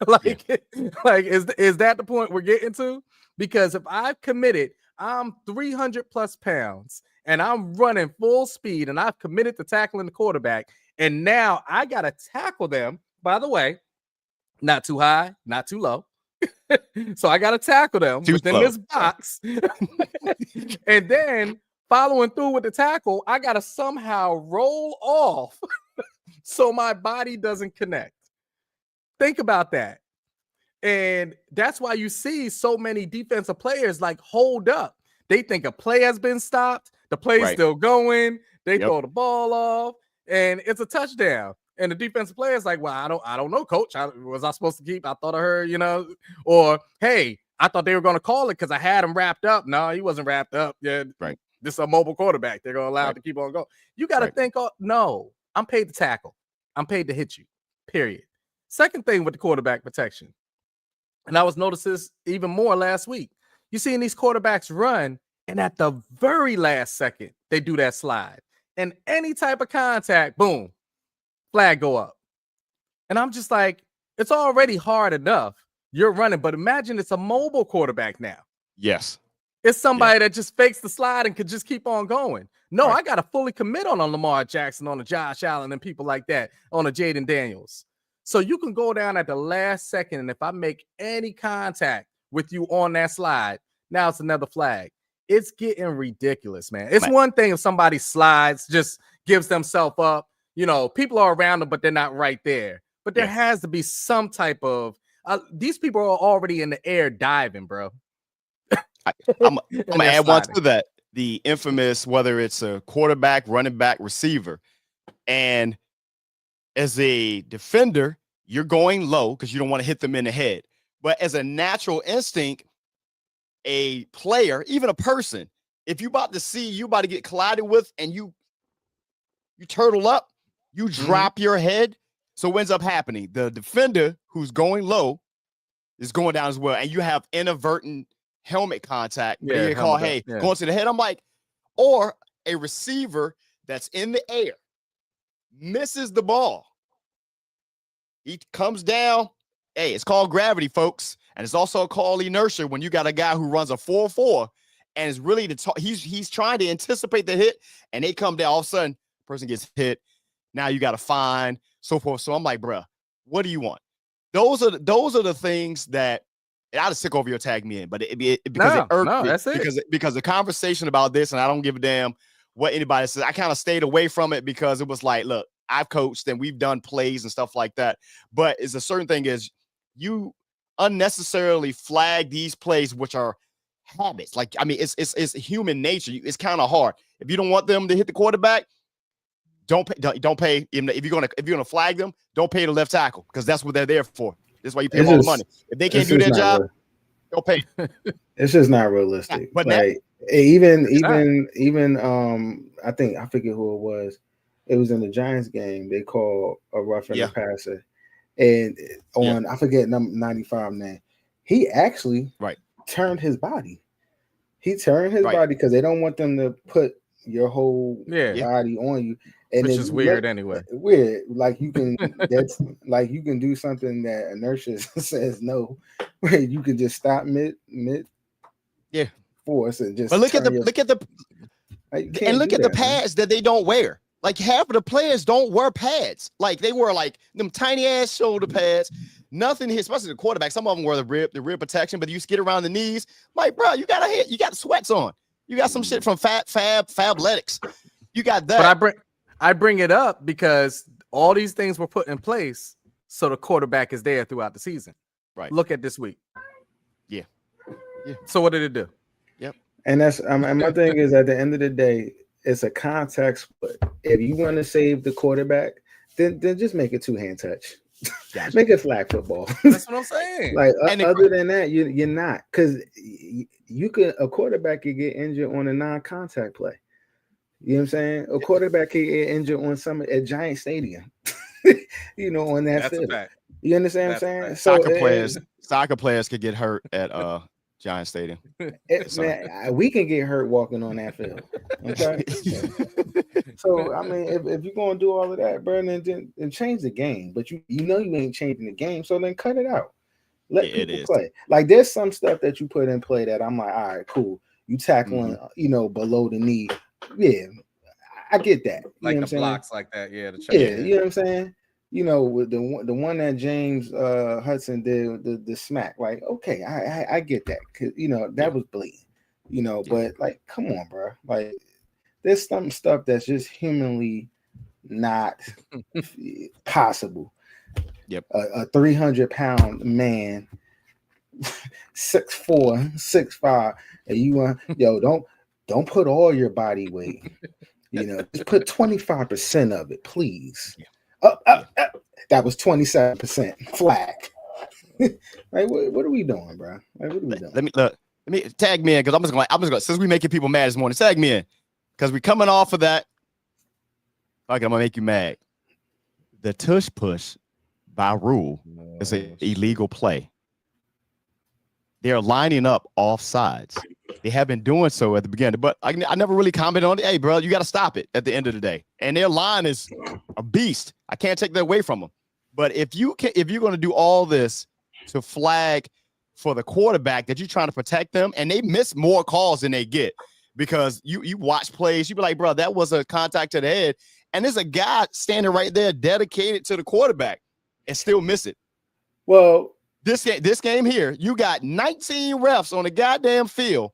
Like is that the point we're getting to? Because if I've committed, I'm 300 plus pounds and I'm running full speed and I've committed to tackling the quarterback, and now I got to tackle them, by the way, not too high, not too low. So I got to tackle them within this box. And then following through with the tackle, I got to somehow roll off so my body doesn't connect. Think about that. And that's why you see so many defensive players like hold up. They think a play has been stopped. The play's still going. They throw the ball off and it's a touchdown. And the defensive player is like, well, I don't know, coach. Was I supposed to keep? I thought I heard, or, hey, I thought they were going to call it because I had him wrapped up. No, he wasn't wrapped up. Yeah, right. This is a mobile quarterback. They're going to allow it to keep on going. You got to think, no, I'm paid to tackle. I'm paid to hit you, period. Second thing with the quarterback protection, and I was noticing this even more last week. You seeing these quarterbacks run, and at the very last second, they do that slide. And any type of contact, boom, flag go up. And I'm just like, it's already hard enough. You're running, but imagine it's a mobile quarterback now. Yes. It's somebody that just fakes the slide and could just keep on going. No, I got to fully commit on a Lamar Jackson, on a Josh Allen, and people like that, on a Jaden Daniels. So you can go down at the last second, and if I make any contact with you on that slide, now it's another flag. It's getting ridiculous, man. It's one thing if somebody slides, just gives themselves up. People are around them, but they're not right there. But there has to be some type of these people are already in the air diving, bro. I'm gonna add one to that. The infamous, whether it's a quarterback, running back, receiver, and as a defender, you're going low because you don't want to hit them in the head. But as a natural instinct, a player, even a person, if you about to get collided with and you turtle up, you drop your head. So what ends up happening? The defender who's going low is going down as well. And you have inadvertent helmet contact. They call, going to the head. I'm like, or a receiver that's in the air misses the ball. He comes down. Hey, it's called gravity, folks. And it's also called inertia when you got a guy who runs a 4.4 and is really he's trying to anticipate the hit, and they come down. All of a sudden, person gets hit. Now you got to find, so forth. So I'm like, bruh, what do you want? Those are the things that I'd have sick over your tag me in, but it irked me. That's it. Because the conversation about this, and I don't give a damn what anybody says. I kind of stayed away from it because it was like, look, I've coached and we've done plays and stuff like that. But it's a certain thing is you unnecessarily flag these plays, which are habits. Like, I mean, it's human nature. It's kind of hard. If you don't want them to hit the quarterback, don't pay. If you're gonna flag them, don't pay the left tackle because that's what they're there for. That's why you pay them all the money. If they can't do their job, don't pay. It's just not realistic. But like even I think I forget who it was. It was in the Giants game. They called a roughing the passer, and on I forget number 95 name. He actually turned his body. He turned his body because they don't want them to put your whole body on you. And which is weird anyway. Weird. Like you can that's like you can do something that inertia says no. Where you can just stop mid force and just look at the pads that they don't wear. Like half of the players don't wear pads. Like they wear like them tiny ass shoulder pads. Nothing here, especially the quarterback. Some of them wear the rib protection, but you get around the knees. Like, bro, you got the sweats on. You got some shit from Fabletics. You got that. But I bring it up because all these things were put in place so the quarterback is there throughout the season. Right. Look at this week. Yeah. So what did it do? Yep. And that's and my thing is at the end of the day, it's a contact split. If you want to save the quarterback, then just make it 2-hand touch. Gotcha. Make it flag football. That's what I'm saying. Like other than that, you're not, because a quarterback could get injured on a non-contact play. You know what I'm saying? A quarterback could get injured on at Giant Stadium. On that field. You understand what I'm saying? So soccer players could get hurt at Giant Stadium. Man, we can get hurt walking on that field. Okay. So I mean, if you're gonna do all of that, bro, then change the game. But you ain't changing the game, so then cut it out. Let people play. Like there's some stuff that you put in play that I'm like, all right, cool. You tackling, below the knee. Yeah, I get that. Like the blocks like that, yeah. You know what I'm saying? With the one that James Hudson did, the smack, like, okay, I get that, cause that was blatant, but like, come on, bro, like, there's some stuff that's just humanly not possible. Yep, a 300-pound man, 6'4", 6'5", and you don't put all your body weight, just put 25% of it, please. Up. That was 27% flag. Like, what are we doing, bro? Like, what are we doing? Let me tag me in, because I'm just gonna since we making people mad this morning, tag me in, because we coming off of that. Okay, I'm gonna make you mad. The tush push by rule is an illegal play. They're lining up off sides. They have been doing so at the beginning, but I never really commented on it. Hey, bro, you got to stop it at the end of the day. And their line is a beast. I can't take that away from them. But if you're going to do all this to flag for the quarterback that you're trying to protect them, and they miss more calls than they get, because you watch plays, you be like, bro, that was a contact to the head, and there's a guy standing right there dedicated to the quarterback and still miss it. Well, this game here, you got 19 refs on the goddamn field,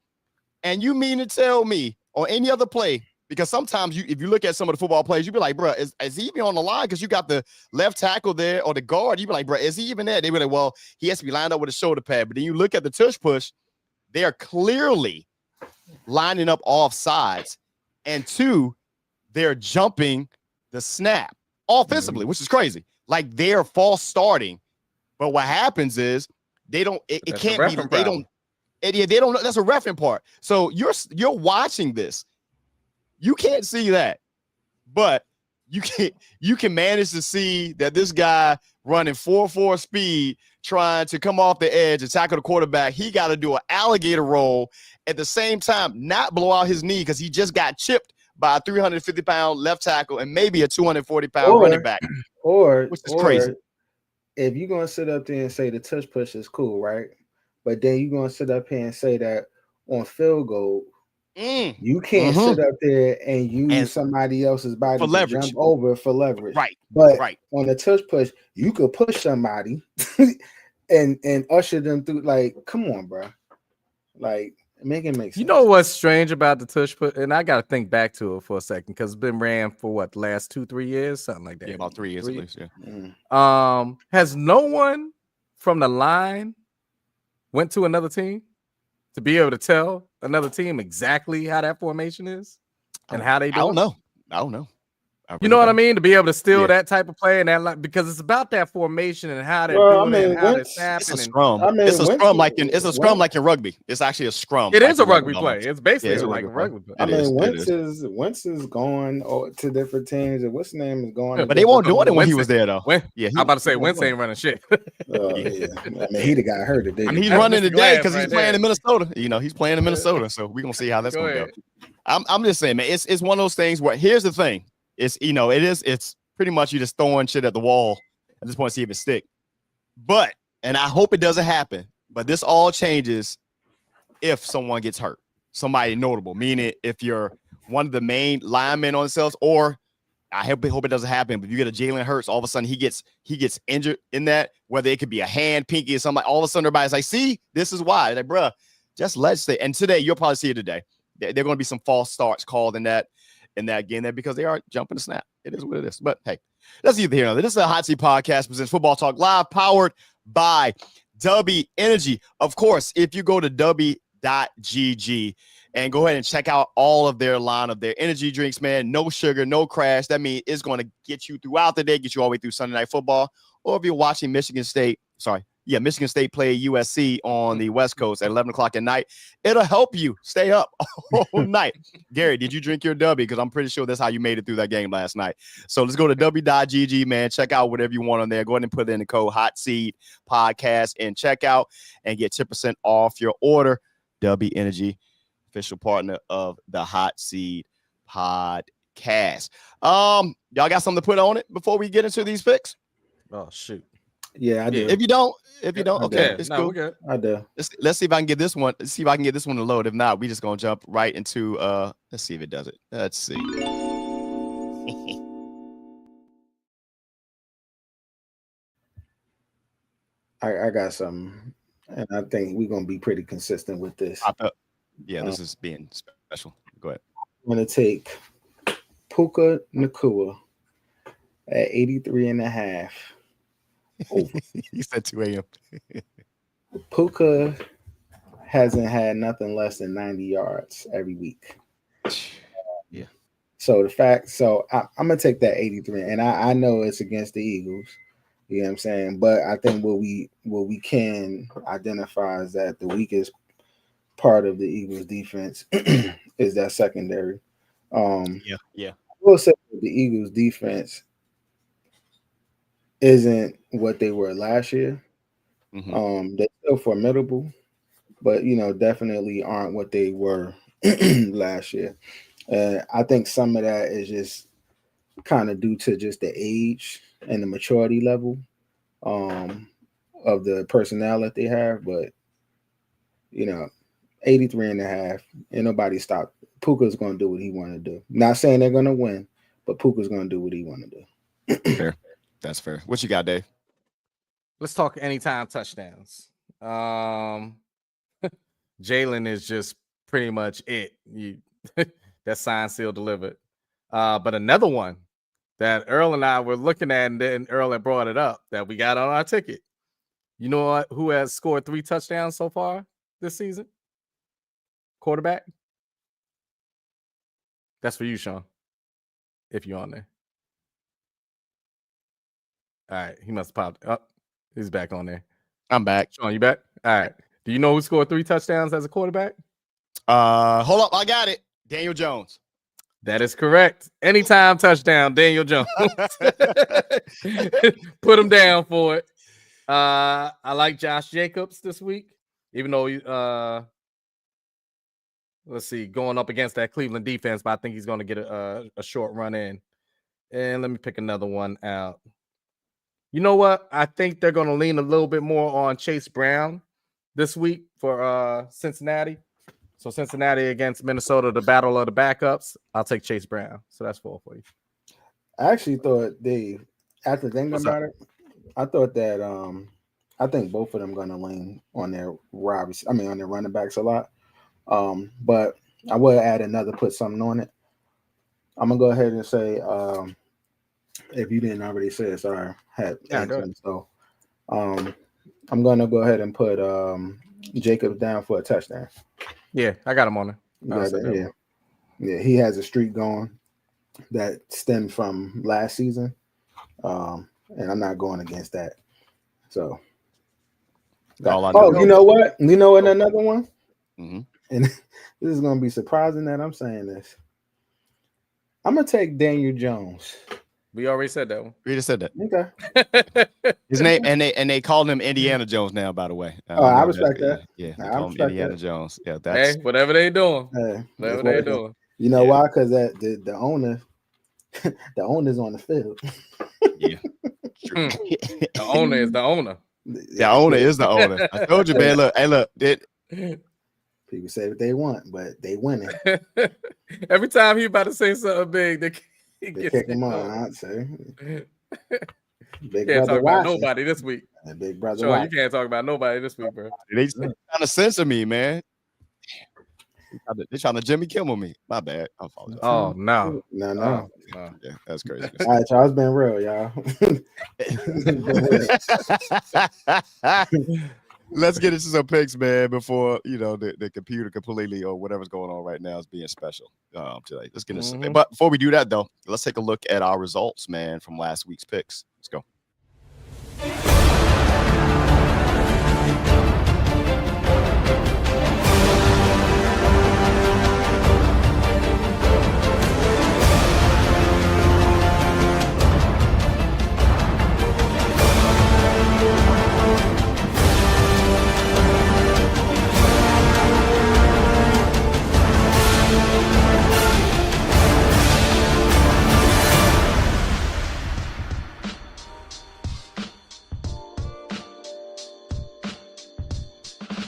and you mean to tell me or any other play, because sometimes if you look at some of the football plays, you be like, bro, is he even on the line? Because you got the left tackle there or the guard. You be like, bro, is he even there? They be like, well, he has to be lined up with a shoulder pad. But then you look at the tush push, they are clearly lining up off sides. And two, they're jumping the snap offensively, which is crazy. Like, they're false starting. But what happens is they don't. It can't be. They don't. They don't. That's a reffing part. So you're watching this. You can't see that, but you can manage to see that this guy running 4.4 speed, trying to come off the edge and tackle the quarterback. He got to do an alligator roll at the same time, not blow out his knee, because he just got chipped by a 350-pound left tackle and maybe a 240-pound running back, which is crazy. If you're going to sit up there and say the touch push is cool, right? But then you're going to sit up here and say that on field goal, you can't sit up there and use somebody else's body to leverage. Jump over for leverage. Right. But on the touch push, you could push somebody and usher them through. Like, come on, bro. Like, make it make sense. You know what's strange about the tush push? And I got to think back to it for a second, because it's been ran for what, the last 2-3 years, something like that. Yeah, about 3 years at least. Yeah. Has no one from the line went to another team to be able to tell another team exactly how that formation is and how they do it? I don't know. You know what I mean? To be able to steal that type of play and that, because it's about that formation and how they're doing it and how they're snapping. It's a scrum. It's a scrum like in rugby. It's actually a scrum. It is a rugby play. It's basically like a rugby play. I mean, Wentz is going to different teams, and what's the name is going. But they won't do it when he was there, though. I'm about to say Wentz ain't running shit. I mean, he got hurt today. I mean, he's running today because he's playing in Minnesota. He's playing in Minnesota, so we're gonna see how that's gonna go. I'm just saying, man. It's one of those things where, here's the thing. It's it's pretty much you just throwing shit at the wall at this point to see if it stick. But, and I hope it doesn't happen, but this all changes if someone gets hurt, somebody notable, meaning if you're one of the main linemen on themselves, or I hope it doesn't happen, but if you get a Jalen Hurts, all of a sudden he gets injured in that, whether it could be a hand, pinky, or something, all of a sudden everybody's like, see, this is why. Like, bruh, just let's stay. And today, you'll probably see it today. There are going to be some false starts called in that game there, because they are jumping the snap. It is what it is. But hey, that's either here or there. This is a Hot Seat Podcast presents Football Talk Live, powered by DUBBY Energy. Of course, if you go to DUBBY www.dubby.gg and go ahead and check out all of their line of their energy drinks, man. No sugar, no crash. That means it's going to get you throughout the day, get you all the way through Sunday Night Football. Or if you're watching Michigan State play USC on the West Coast at 11 o'clock at night, it'll help you stay up all night. Gary, did you drink your Dubby? Because I'm pretty sure that's how you made it through that game last night. So let's go to www.gg, man. Check out whatever you want on there. Go ahead and put in the code Hot Seed Podcast in checkout and get 10% off your order. Dubby Energy, official partner of the Hot Seed Podcast. Y'all got something to put on it before we get into these picks? Oh, shoot. Yeah, I do. If you don't, okay, it's cool. We're good. I do. Let's see if I can get this one. Let's see if I can get this one to load. If not, we just gonna jump right into let's see if it does it. Let's see. I got some, and I think we're gonna be pretty consistent with this. Yeah, this is being special. Go ahead. I'm gonna take Puka Nacua at 83.5. He said 2 a.m. Puka hasn't had nothing less than 90 yards every week. Yeah. So I'm gonna take that 83, and I know it's against the Eagles. You know what I'm saying? But I think what we can identify is that the weakest part of the Eagles defense is that secondary. Yeah. I will say that the Eagles defense isn't what they were last year. Mm-hmm. They're still formidable, but definitely aren't what they were last year. I think some of that is just kind of due to just the age and the maturity level of the personnel that they have. But 83.5, ain't nobody stop. Puka's gonna do what he want to do. Not saying they're gonna win, but Puka's gonna do what he want to do. Fair. That's fair. What you got, Dave? Let's talk anytime touchdowns. Jalen is just pretty much it. That sign, seal, delivered. But another one that Earl and I were looking at, and then Earl had brought it up, that we got on our ticket. You know what? Who has scored 3 touchdowns so far this season? Quarterback? That's for you, Shawn, if you're on there. All right, he must have popped up. He's back on there. I'm back. Shawn, you back? All right. Do you know who scored 3 touchdowns as a quarterback? Hold up, I got it. Daniel Jones. That is correct. Anytime touchdown, Daniel Jones. Put him down for it. I like Josh Jacobs this week, even though let's see, going up against that Cleveland defense, but I think he's going to get a short run in. And let me pick another one out. You know what? I think they're going to lean a little bit more on Chase Brown this week for Cincinnati. So Cincinnati against Minnesota, the battle of the backups. I'll take Chase Brown. So that's 4 for you. I actually thought, Dave, after thinking about it, I thought that I think both of them going to lean on their on their running backs a lot. But I will put something on it. I'm gonna go ahead and say, if you didn't already say it, sorry, so I'm gonna go ahead and put Jacobs down for a touchdown. Yeah, I got him on it. Yeah, he has a streak going that stemmed from last season, and I'm not going against that. So, you know what? You know what? Another one, and this is gonna be surprising that I'm saying this. I'm gonna take Daniel Jones. We already said that one. We just said that. Okay. His name, and they called him Indiana Jones now, by the way. I respect that. Yeah, they call him Indiana Jones. Yeah, that's whatever they doing. Whatever they doing. You know why? Because the owner, the owner's on the field. Yeah. The owner is the owner. The owner is the owner. I told you, man. Look, people say what they want, but they winning. Every time he about to say something big, they kick him on. I'd say. Big can't talk about nobody this week. Big brother, Sean, you can't talk about nobody this week, bro. They trying to censor me, man. They're trying to Jimmy Kimmel me. My bad. I apologize. Oh no. No. Yeah, that's crazy. All right, y'all. It's been real, y'all. Let's get into some picks, man, before the computer completely or whatever's going on right now is being special today. Let's get into something. But before we do that, though, let's take a look at our results, man, from last week's picks. Let's go.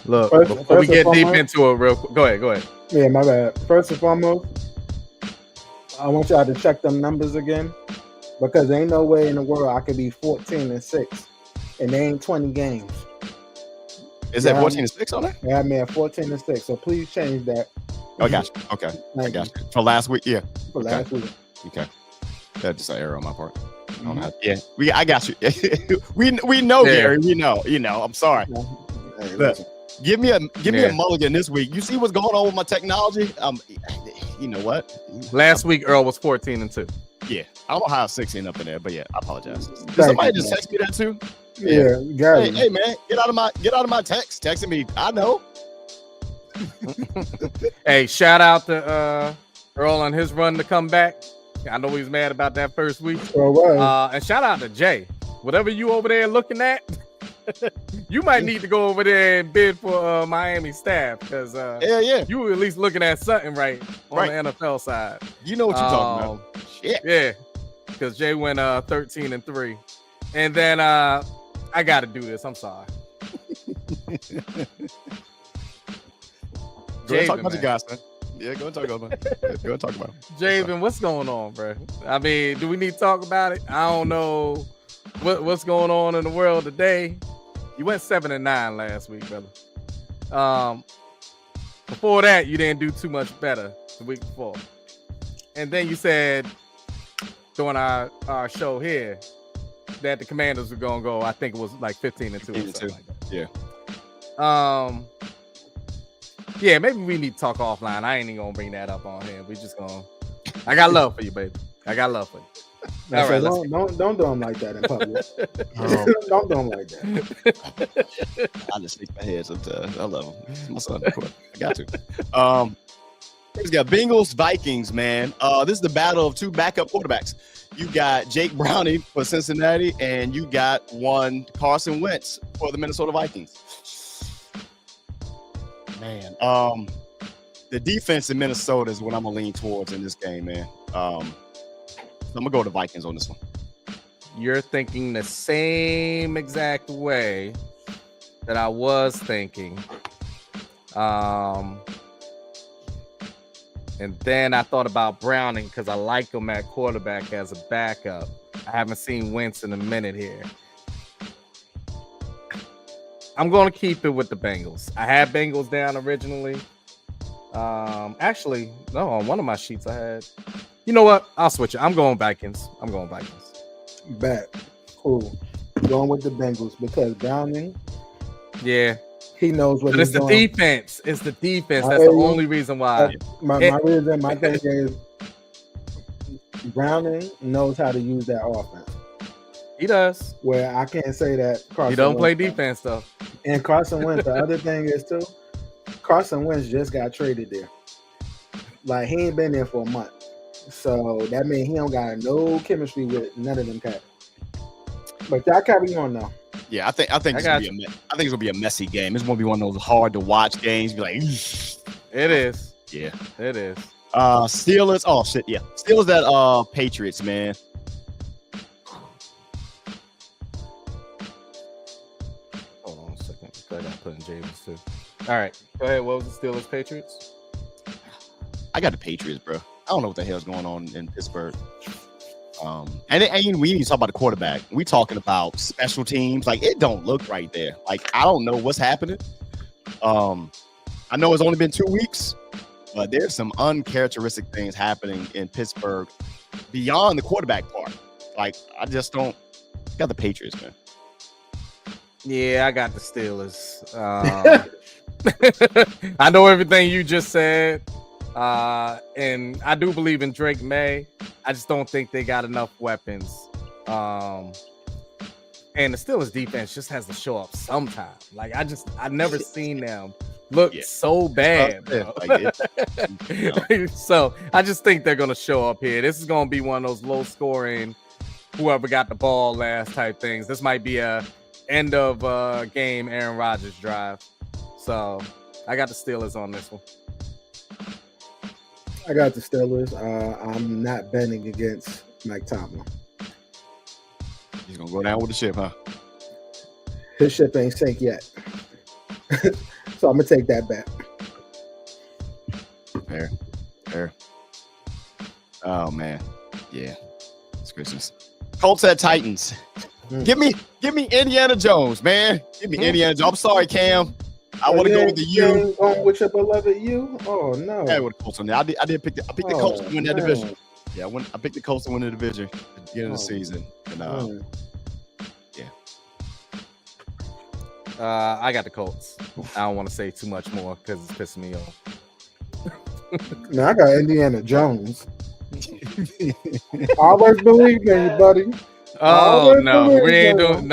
Look, before we get deep into it, real quick. Go ahead. Yeah, my bad. First and foremost, I want y'all to check them numbers again, because there ain't no way in the world I could be 14-6, and there ain't 20 games. Is that 14-6 on there? Yeah, man, 14-6. So please change that. I got you. Okay, I got you. For last week, yeah. For last week. Okay, that's just an error on my part. I don't know. Yeah, I got you. we know, Gary. We know. I'm sorry. Hey, look, give me a mulligan this week. You see what's going on with my technology? You know what? Last week Earl was 14-2. Yeah, I don't know how 16 up in there, but yeah, I apologize. Did somebody just text me that too? Yeah, got it. Hey man, get out of my text. Texting me. I know. Hey, shout out to Earl on his run to come back. I know he's mad about that first week. And shout out to Jay. Whatever you over there looking at, you might need to go over there and bid for Miami staff, because you were at least looking at something right on the NFL side. You know what you're talking about. Shit. Yeah, because Jay went 13-3, and then I got to do this. I'm sorry. Go and talk about your guys, man. Yeah, go and talk about it. Go and talk about it. Javen, what's going on, bro? I mean, do we need to talk about it? I don't know what's going on in the world today. You went 7-9 last week, brother. Before that, you didn't do too much better the week before. And then you said during our show here that the Commanders were gonna go, I think it was like 15-2 or something like that. Yeah. Yeah, maybe we need to talk offline. I ain't even gonna bring that up on here. We just gonna. I got love for you, baby. I got love for you. All right, don't do them like that in public. Don't do them like that. I just shake my head sometimes. I love him. It's my son. I got to. We got Bengals Vikings, man. This is the battle of two backup quarterbacks. You got Jake Browning for Cincinnati, and you got one Carson Wentz for the Minnesota Vikings. Man, the defense in Minnesota is what I'm gonna lean towards in this game, man. I'm gonna go to Vikings on this one. You're thinking the same exact way that I was thinking. And then I thought about Browning because I like him at quarterback as a backup. I haven't seen Wentz in a minute here. I'm going to keep it with the Bengals. I had Bengals down originally. Actually, no, on one of my sheets I had. You know what? I'll switch it. I'm going Vikings. Bet. Cool. Going with the Bengals because Browning. Yeah. He knows what he's doing. Defense. It's the defense. That's the only reason why. My thing is Browning knows how to use that offense. He does. Where I can't say that Carson he don't Wentz play defense though. And Carson Wentz, the other thing is too, Carson Wentz just got traded there. Like he ain't been there for a month. So that means he don't got no chemistry with none of them cats. But that carry on now. Yeah, I think it's gonna be a messy game. It's gonna be one of those hard to watch games. Be like, it is. Yeah, it is. Steelers. Oh shit, yeah. Steelers that Patriots, man. Hold on a second. I got to put in James too. All right, go ahead. What was the Steelers Patriots? I got the Patriots, bro. I don't know what the hell's going on in Pittsburgh. And we need to talk about the quarterback. We talking about special teams. Like, it don't look right there. Like, I don't know what's happening. I know it's only been 2 weeks, but there's some uncharacteristic things happening in Pittsburgh beyond the quarterback part. Like, I just don't got the Patriots, man. Yeah, I got the Steelers. I know everything you just said. And I do believe in Drake May. I just don't think they got enough weapons. And the Steelers defense just has to show up sometime. Like I've never seen them look so bad. So I just think they're gonna show up here. This is gonna be one of those low scoring, whoever got the ball last type things. This might be a end of game Aaron Rodgers drive. So I got the Steelers on this one. I got the Steelers. I'm not betting against Mike Tomlin. He's gonna go down with the ship, huh? His ship ain't sank yet. So I'm gonna take that bet. Fair. Oh man. Yeah. It's Christmas. Colts at Titans. Give me Indiana Jones, man. Give me Indiana Jones. I'm sorry, Cam. I want to go with the U. Going with your beloved U? Oh no. Yeah, with the Colts on there. I picked the Colts to win that division. Yeah, I picked the Colts to win the division at the beginning of the season. And I got the Colts. I don't want to say too much more because it's pissing me off. No, I got Indiana Jones. Always believe in you, buddy. Oh no, we ain't doing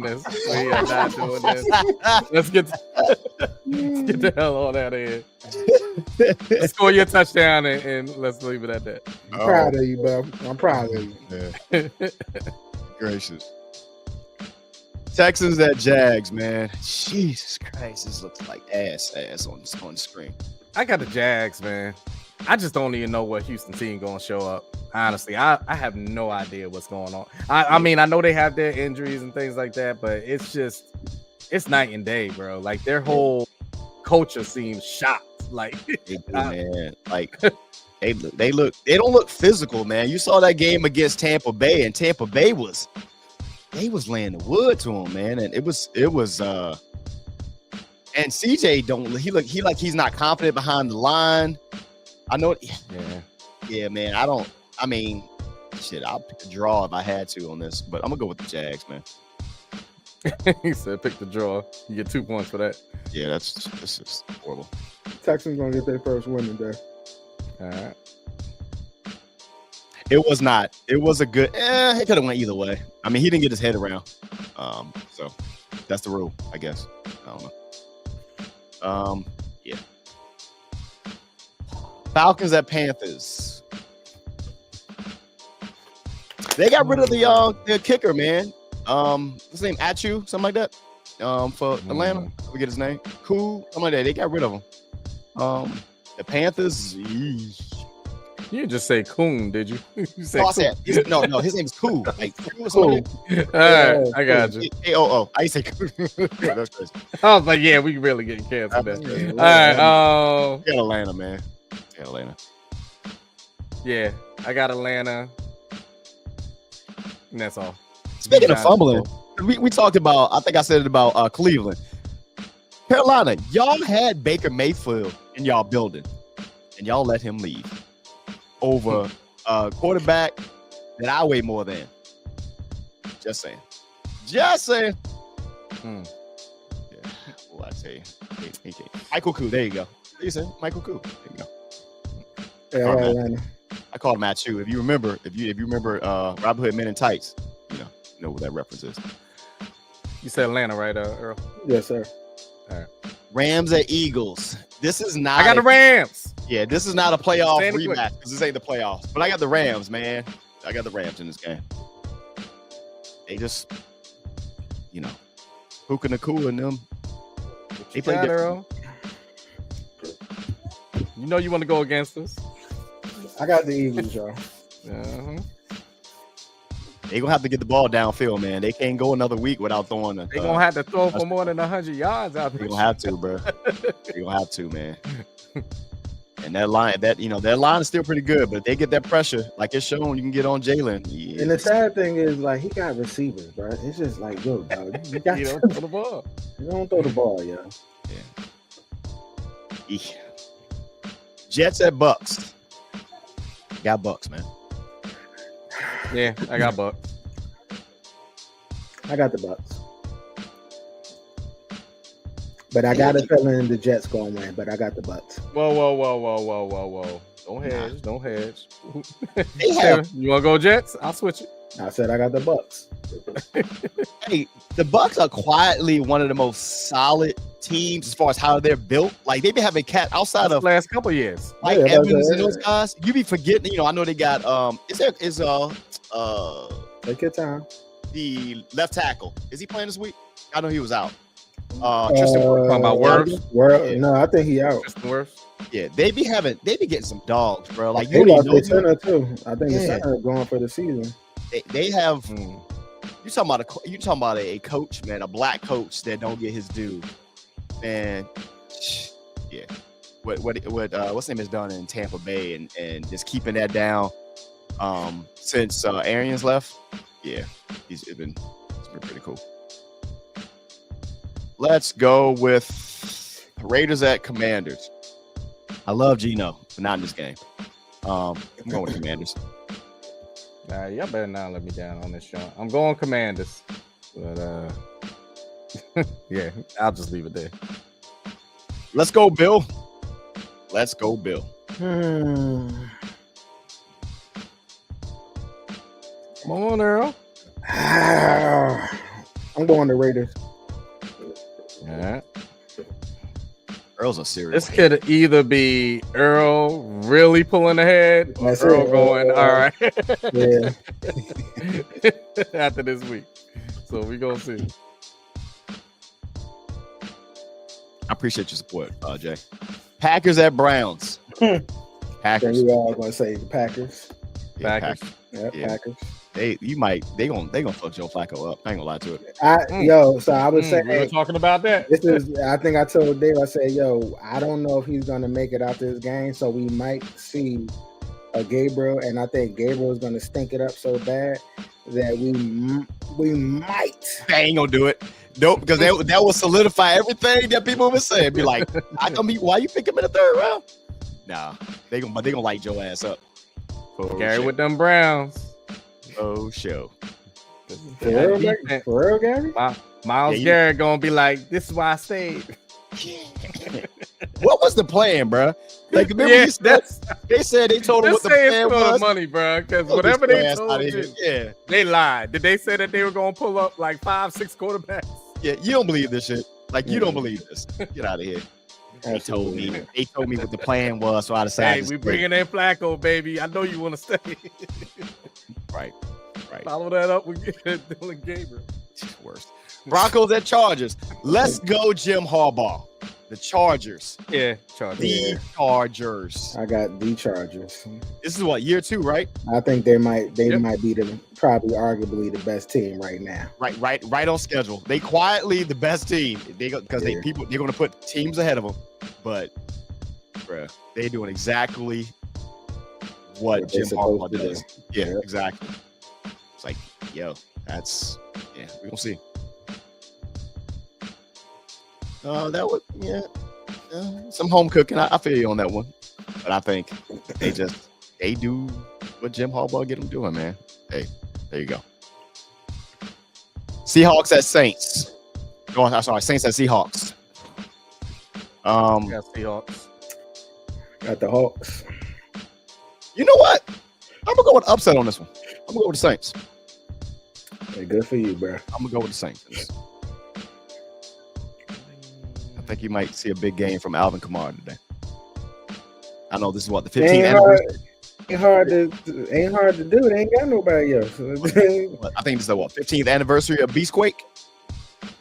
this. We are not doing this. Let's get the hell out of here. Let's score your touchdown and let's leave it at that. I'm proud of you, bro. I'm proud of you. Yeah. Gracious. Texans at Jags, man. Jesus Christ, this looks like ass on the screen. I got the Jags, man. I just don't even know what Houston team gonna show up. Honestly, I have no idea what's going on. I mean, I know they have their injuries and things like that, but it's night and day, bro. Like their whole culture seems shocked. Like man, like they don't look physical, man. You saw that game against Tampa Bay, and Tampa Bay was laying the wood to him, man, and it was and CJ he's not confident behind the line. I know. Yeah, man. I'll pick the draw if I had to on this, but I'm gonna go with the Jags, man. He said, "Pick the draw." You get 2 points for that. Yeah, that's just horrible. Texans gonna get their first win today. All right. It was not. It was a good. It could have went either way. I mean, he didn't get his head around. So that's the rule, I guess. I don't know. Yeah. Falcons at Panthers. They got rid of the kicker, man. What's his name? Achu, something like that. For Atlanta, I forget his name. Cool, something like that. They got rid of him. The Panthers. Yeesh. You didn't just say Coon, did you? You said no, his name is Cool. Like Cool. All right, I got you. K-O-O. I say Cool. That's crazy. I was like, yeah, we really getting canceled. All right. Got Atlanta, man. Atlanta. Yeah, I got Atlanta. And that's all. Speaking of fumbling, we talked about, I think I said it about Cleveland. Carolina, y'all had Baker Mayfield in y'all building, and y'all let him leave over a quarterback that I weigh more than. Just saying. Yeah. Well, I tell you. Michael Koo, there you go. You said Michael Koo. There you go. Yeah, I called him Achu. If you remember, Robin Hood Men in Tights, you know what that reference is. You said Atlanta, right, Earl? Yes, sir. All right. Rams at Eagles. This is not. I got the Rams. Yeah, this is not a playoff rematch because this ain't the playoffs. But I got the Rams, man. I got the Rams in this game. They just, Puka Nakua and them. They play different. You know you want to go against us. I got the Eagles, y'all. They gonna have to get the ball downfield, man. They can't go another week without throwing. They gonna have to throw for more than 100 yards out there. They gonna have to, bro. They gonna have to, man. And that line is still pretty good, but if they get that pressure, like it's shown, you can get on Jalen. Yeah. And the sad thing is, like, he got receivers, bro. It's just like, yo, dog, you got don't throw the ball. You don't throw the ball, yo. Yeah. Jets at Bucks. Got Bucks, man. Yeah, I got Bucks. I got the Bucks. But I got a feeling the Jets gonna win. But I got the Bucks. Whoa. Don't hedge. Have, you want to go Jets? I'll switch it. I said I got the Bucks. Hey, the Bucks are quietly one of the most solid teams as far as how they're built. Like they've been having cat outside of last couple years. Like Evans and those guys. You be forgetting. You know, I know they got take your time. The left tackle. Is he playing this week? I know he was out. Tristan talking about Wirfs. No, I think he out. Tristan Wirfs. Yeah, they be getting some dogs, bro. Like they lost their center too. I think the center is going for the season. They have. You talking about a coach, man, a black coach that don't get his due, and yeah, what's his name has done in Tampa Bay and just keeping that down since Arians left. Yeah, it's been pretty cool. Let's go with Raiders at Commanders. I love Geno, but not in this game. I'm going with Commanders. Y'all better not let me down on this show. I'm going Commanders, but yeah, I'll just leave it there. Let's go, Bill. Come on, Earl. I'm going to Raiders. Yeah. Earl's a serious. This could either be Earl really pulling ahead or Earl going, all right. Yeah. After this week. So we gonna see. I appreciate your support, Jay. Packers at Browns. Packers. We all gonna say the Packers. Yeah, Packers. Packers. They gonna fuck Joe Flacco up. I ain't gonna lie to it. So I was saying we were talking about that. This is I think I told Dave, I said, I don't know if he's gonna make it out this game, so we might see a Gabriel, and I think Gabriel is gonna stink it up so bad that we might. They ain't gonna do it. Nope, because that will solidify everything that people were saying. Be like, why you pick him in the third round? Nah, they gonna light your ass up. Gary with them Browns. Oh, show. For real, Gary? Miles Garrett gonna be like, this is why I stayed. What was the plan, bro? Like, remember they said they told him what the plan was. Money, bro, because whatever they told you, they lied. Did they say that they were gonna pull up like 5-6 quarterbacks? Yeah, you don't believe this shit. Like, you don't believe this. Get out of here. They told me what the plan was, so I decided. Hey, we bringing in Flacco, baby. I know you want to stay. Right. Follow that up with Dylan Gabriel. Worst. Broncos at Chargers. Let's go, Jim Harbaugh. The Chargers. Yeah, Chargers. The Chargers. I got the Chargers. This is what, year 2, right? I think they might be probably arguably the best team right now. Right on schedule. They quietly the best team. They're going to put teams ahead of them. But bruh, they're doing exactly what Jim Harbaugh did. Yeah, exactly. It's like, we're gonna see. That was some home cooking. I feel you on that one, but I think they do what Jim Harbaugh get them doing, man. Hey, there you go. Seahawks at Saints. Saints at Seahawks. Got Seahawks. Got the Hawks. You know what? I'm gonna go with upset on this one. I'm gonna go with the Saints. Hey, good for you, bro. I'm gonna go with the Saints. I think you might see a big game from Alvin Kamara today. I know this is what the 15th anniversary. Ain't hard to do. They ain't got nobody else. I think this is the 15th anniversary of Beastquake,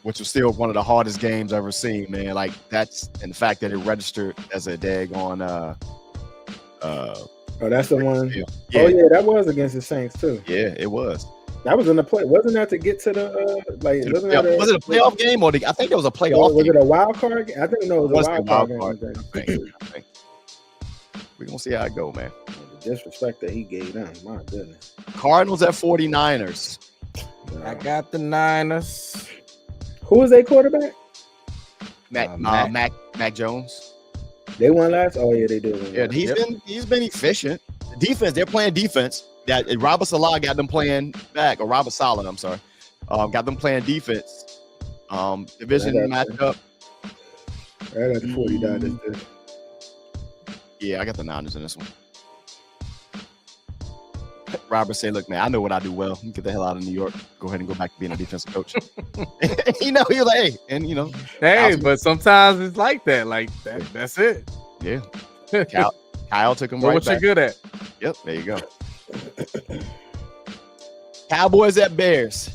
which was still one of the hardest games I've ever seen, man. Like that's and the fact that it registered as a daggone oh, that's the one. Yeah. Oh yeah, that was against the Saints too. Yeah, it was. That was in the play. Wasn't that to get to the was it a playoff game or I think it was a playoff? Was it a wild card? I think no, it was a wild card game. I think. We're gonna see how it go, man. The disrespect that he gave them, my goodness. Cardinals at 49ers. I got the Niners. Who was their quarterback? Mac Jones. They won last. Oh yeah, they did. Yeah, he's been efficient. The defense, they're playing defense. That Robert Saleh got them playing back, or Robert Saleh, I'm sorry, got them playing defense. Division matchup. I got the 49ers. Yeah, I got the Niners in this one. Robert said, "Look, man, I know what I do well. Get the hell out of New York. Go ahead and go back to being a defensive coach." He was like, "Hey," and hey, but sometimes it's like that. Like that. That's it. Yeah. Kyle took him right what back. What you good at? Yep, there you go. Cowboys at Bears.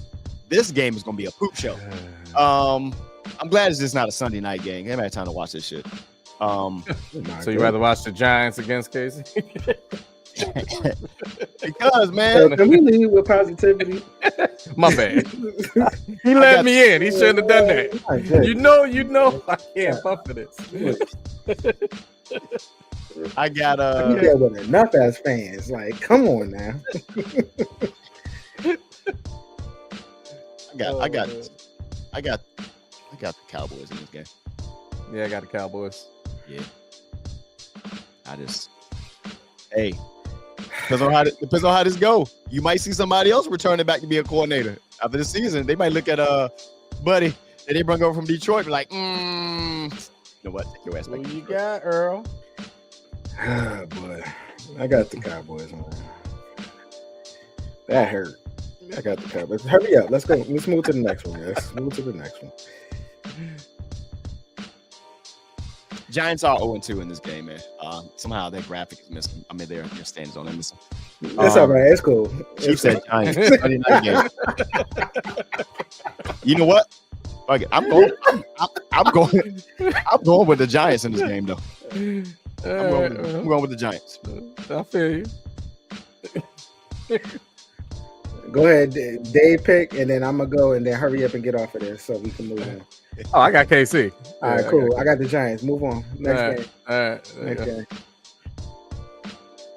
This game is gonna be a poop show. I'm glad it's just not a Sunday night game. Everybody had time to watch this shit. So you rather watch the Giants against Casey? Because, man, can we leave with positivity? My bad. He let me in. He shouldn't have done that. You know, I can't fuck for this. I got you deal with enough as fans. Like, come on now. I got the Cowboys in this game. Yeah, I got the Cowboys. Yeah. Hey, depends on how this go. You might see somebody else returning back to be a coordinator after the season. They might look at Buddy that they brought over from Detroit and be like, you know what? Take your ass back. Who you got, Earl? Ah, boy. I got the Cowboys on. That hurt. I got the Cowboys. Hurry up. Let's go. Let's move to the next one, guys. Move to the next one. Giants are 0-2 in this game, man. Somehow that graphic is missing. I mean, their standings on it missing. That's all right. It's cool. Chiefs at Giants. Sunday night game. You know what? Okay, I'm going with the Giants in this game, though. I'm going with the Giants. I feel you. Go ahead, Dave pick, and then I'm gonna go and then hurry up and get off of this so we can move on. Oh, I got KC. All right, cool. I got the Giants. Move on. Next game. All right. Next game.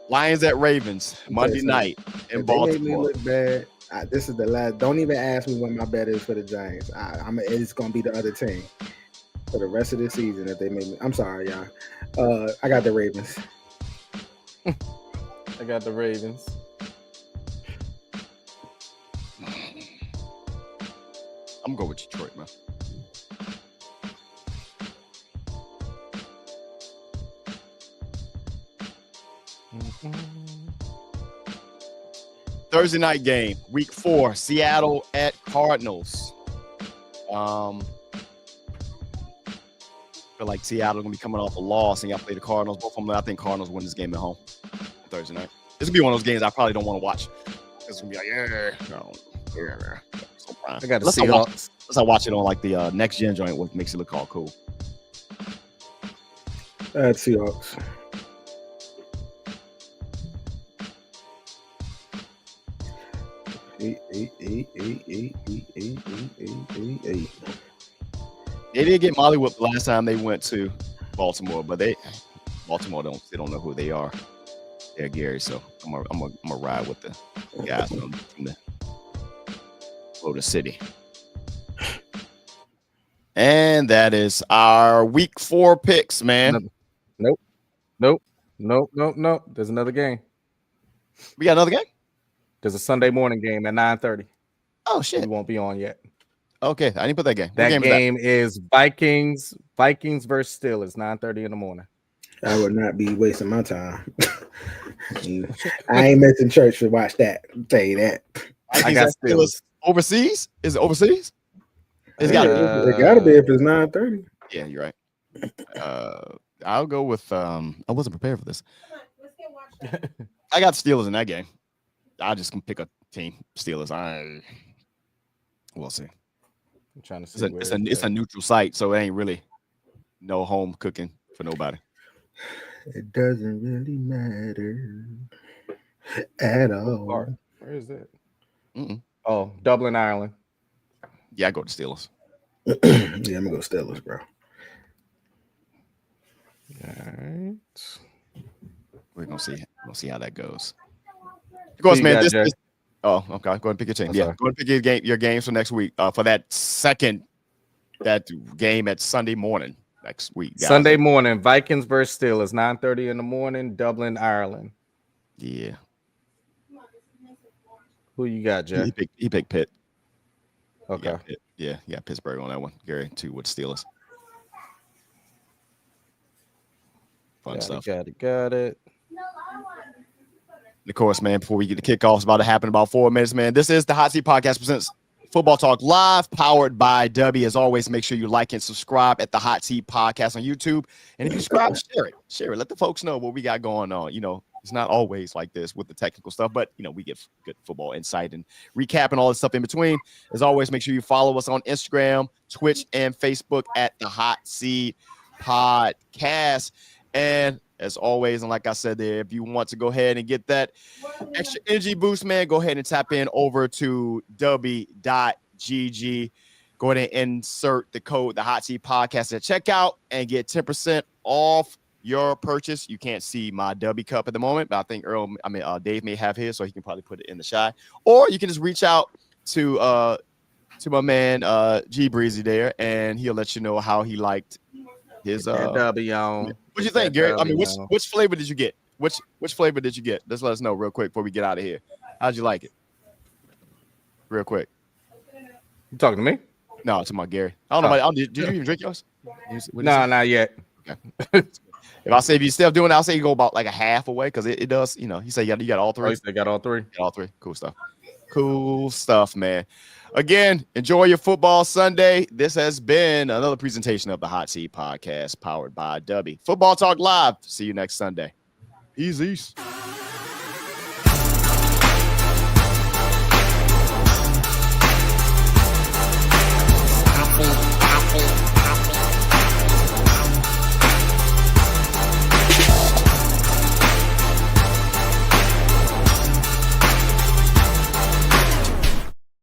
Lions at Ravens Monday night in Baltimore. They made me look bad. This is the last. Don't even ask me what my bet is for the Giants. It's gonna be the other team for the rest of the season if they made me. I'm sorry, y'all. I got the Ravens. I got the Ravens. I'm going with Detroit, man. Thursday night game, week 4, Seattle at Cardinals. I feel like Seattle gonna be coming off a loss, and y'all play the Cardinals. Both of them, I think Cardinals win this game at home Thursday night. This will be one of those games I probably don't want to watch. It's gonna be like, I got the Seahawks. Let's not watch it on like the next gen joint, what makes it look all cool. Seahawks. Eight. They did get mollywhooped the last time they went to Baltimore, but Baltimore don't know who they are. They're Gary, so I'm gonna ride with the guys from the Motor City. And that is our week 4 picks, man. Nope. There's another game. We got another game? There's a Sunday morning game at 9:30. Oh shit. We won't be on yet. Okay, I didn't put that game. That game is Vikings versus Steelers, 9:30 in the morning. I would not be wasting my time. I ain't missing church to watch that. I'll tell you that. I got Steelers. Overseas? Is it overseas? It gotta be if it's 9:30. Yeah, you're right. I'll go with I wasn't prepared for this. I got Steelers in that game. I just can pick a team. Steelers. We'll see. I'm trying to see. It's a neutral site, so it ain't really no home cooking for nobody. It doesn't really matter at all. Where is it? Oh, Dublin, Ireland. Yeah, I go to Steelers. Yeah, I'm gonna go Steelers, bro. All right. We're gonna see. We'll see how that goes. Of course, man. Oh, okay. Go ahead and pick your team. Yeah, go ahead and pick your games for next week. For that game at Sunday morning next week. Guys. Sunday morning, Vikings versus Steelers, 9:30 in the morning, Dublin, Ireland. Yeah. Who you got, Jeff? He picked Pitt. Okay. Yeah, Pittsburgh on that one. Gary too with Steelers. Fun stuff. Got it. Of course, man, before we get the kickoff, it's about to happen in about 4 minutes, man. This is the Hot Seat Podcast presents Football Talk Live, powered by DUBBY. As always, make sure you like and subscribe at the Hot Seat Podcast on YouTube. And if you subscribe, share it. Let the folks know what we got going on. You know, it's not always like this with the technical stuff, but, you know, we get good football insight and recap and all this stuff in between. As always, make sure you follow us on Instagram, Twitch, and Facebook at the Hot Seat Podcast. And as always, and like I said there, if you want to go ahead and get that extra energy boost, man, go ahead and tap in over to dubby.gg. Go ahead and insert the code, the Hot Seat Podcast at checkout, and get 10% off your purchase. You can't see my Dubby cup at the moment, but I think Dave may have his, so he can probably put it in the shy. Or you can just reach out to my man G Breezy there, and he'll let you know how he liked his Dubby on. What you think, Gary? I mean, which flavor did you get? Which flavor did you get? Just let us know real quick before we get out of here. How'd you like it? Real quick. You talking to me? No, it's about Gary. I don't know. Did you even drink yours? No, not yet. Okay. If you still doing it, I'll say you go about like a half away because it does. You know, he said you got all three. They got all three. All three. Cool stuff, man. Again, enjoy your football Sunday. This has been another presentation of the Hot Seat Podcast powered by DUBBY. Football Talk Live. See you next Sunday. Easy.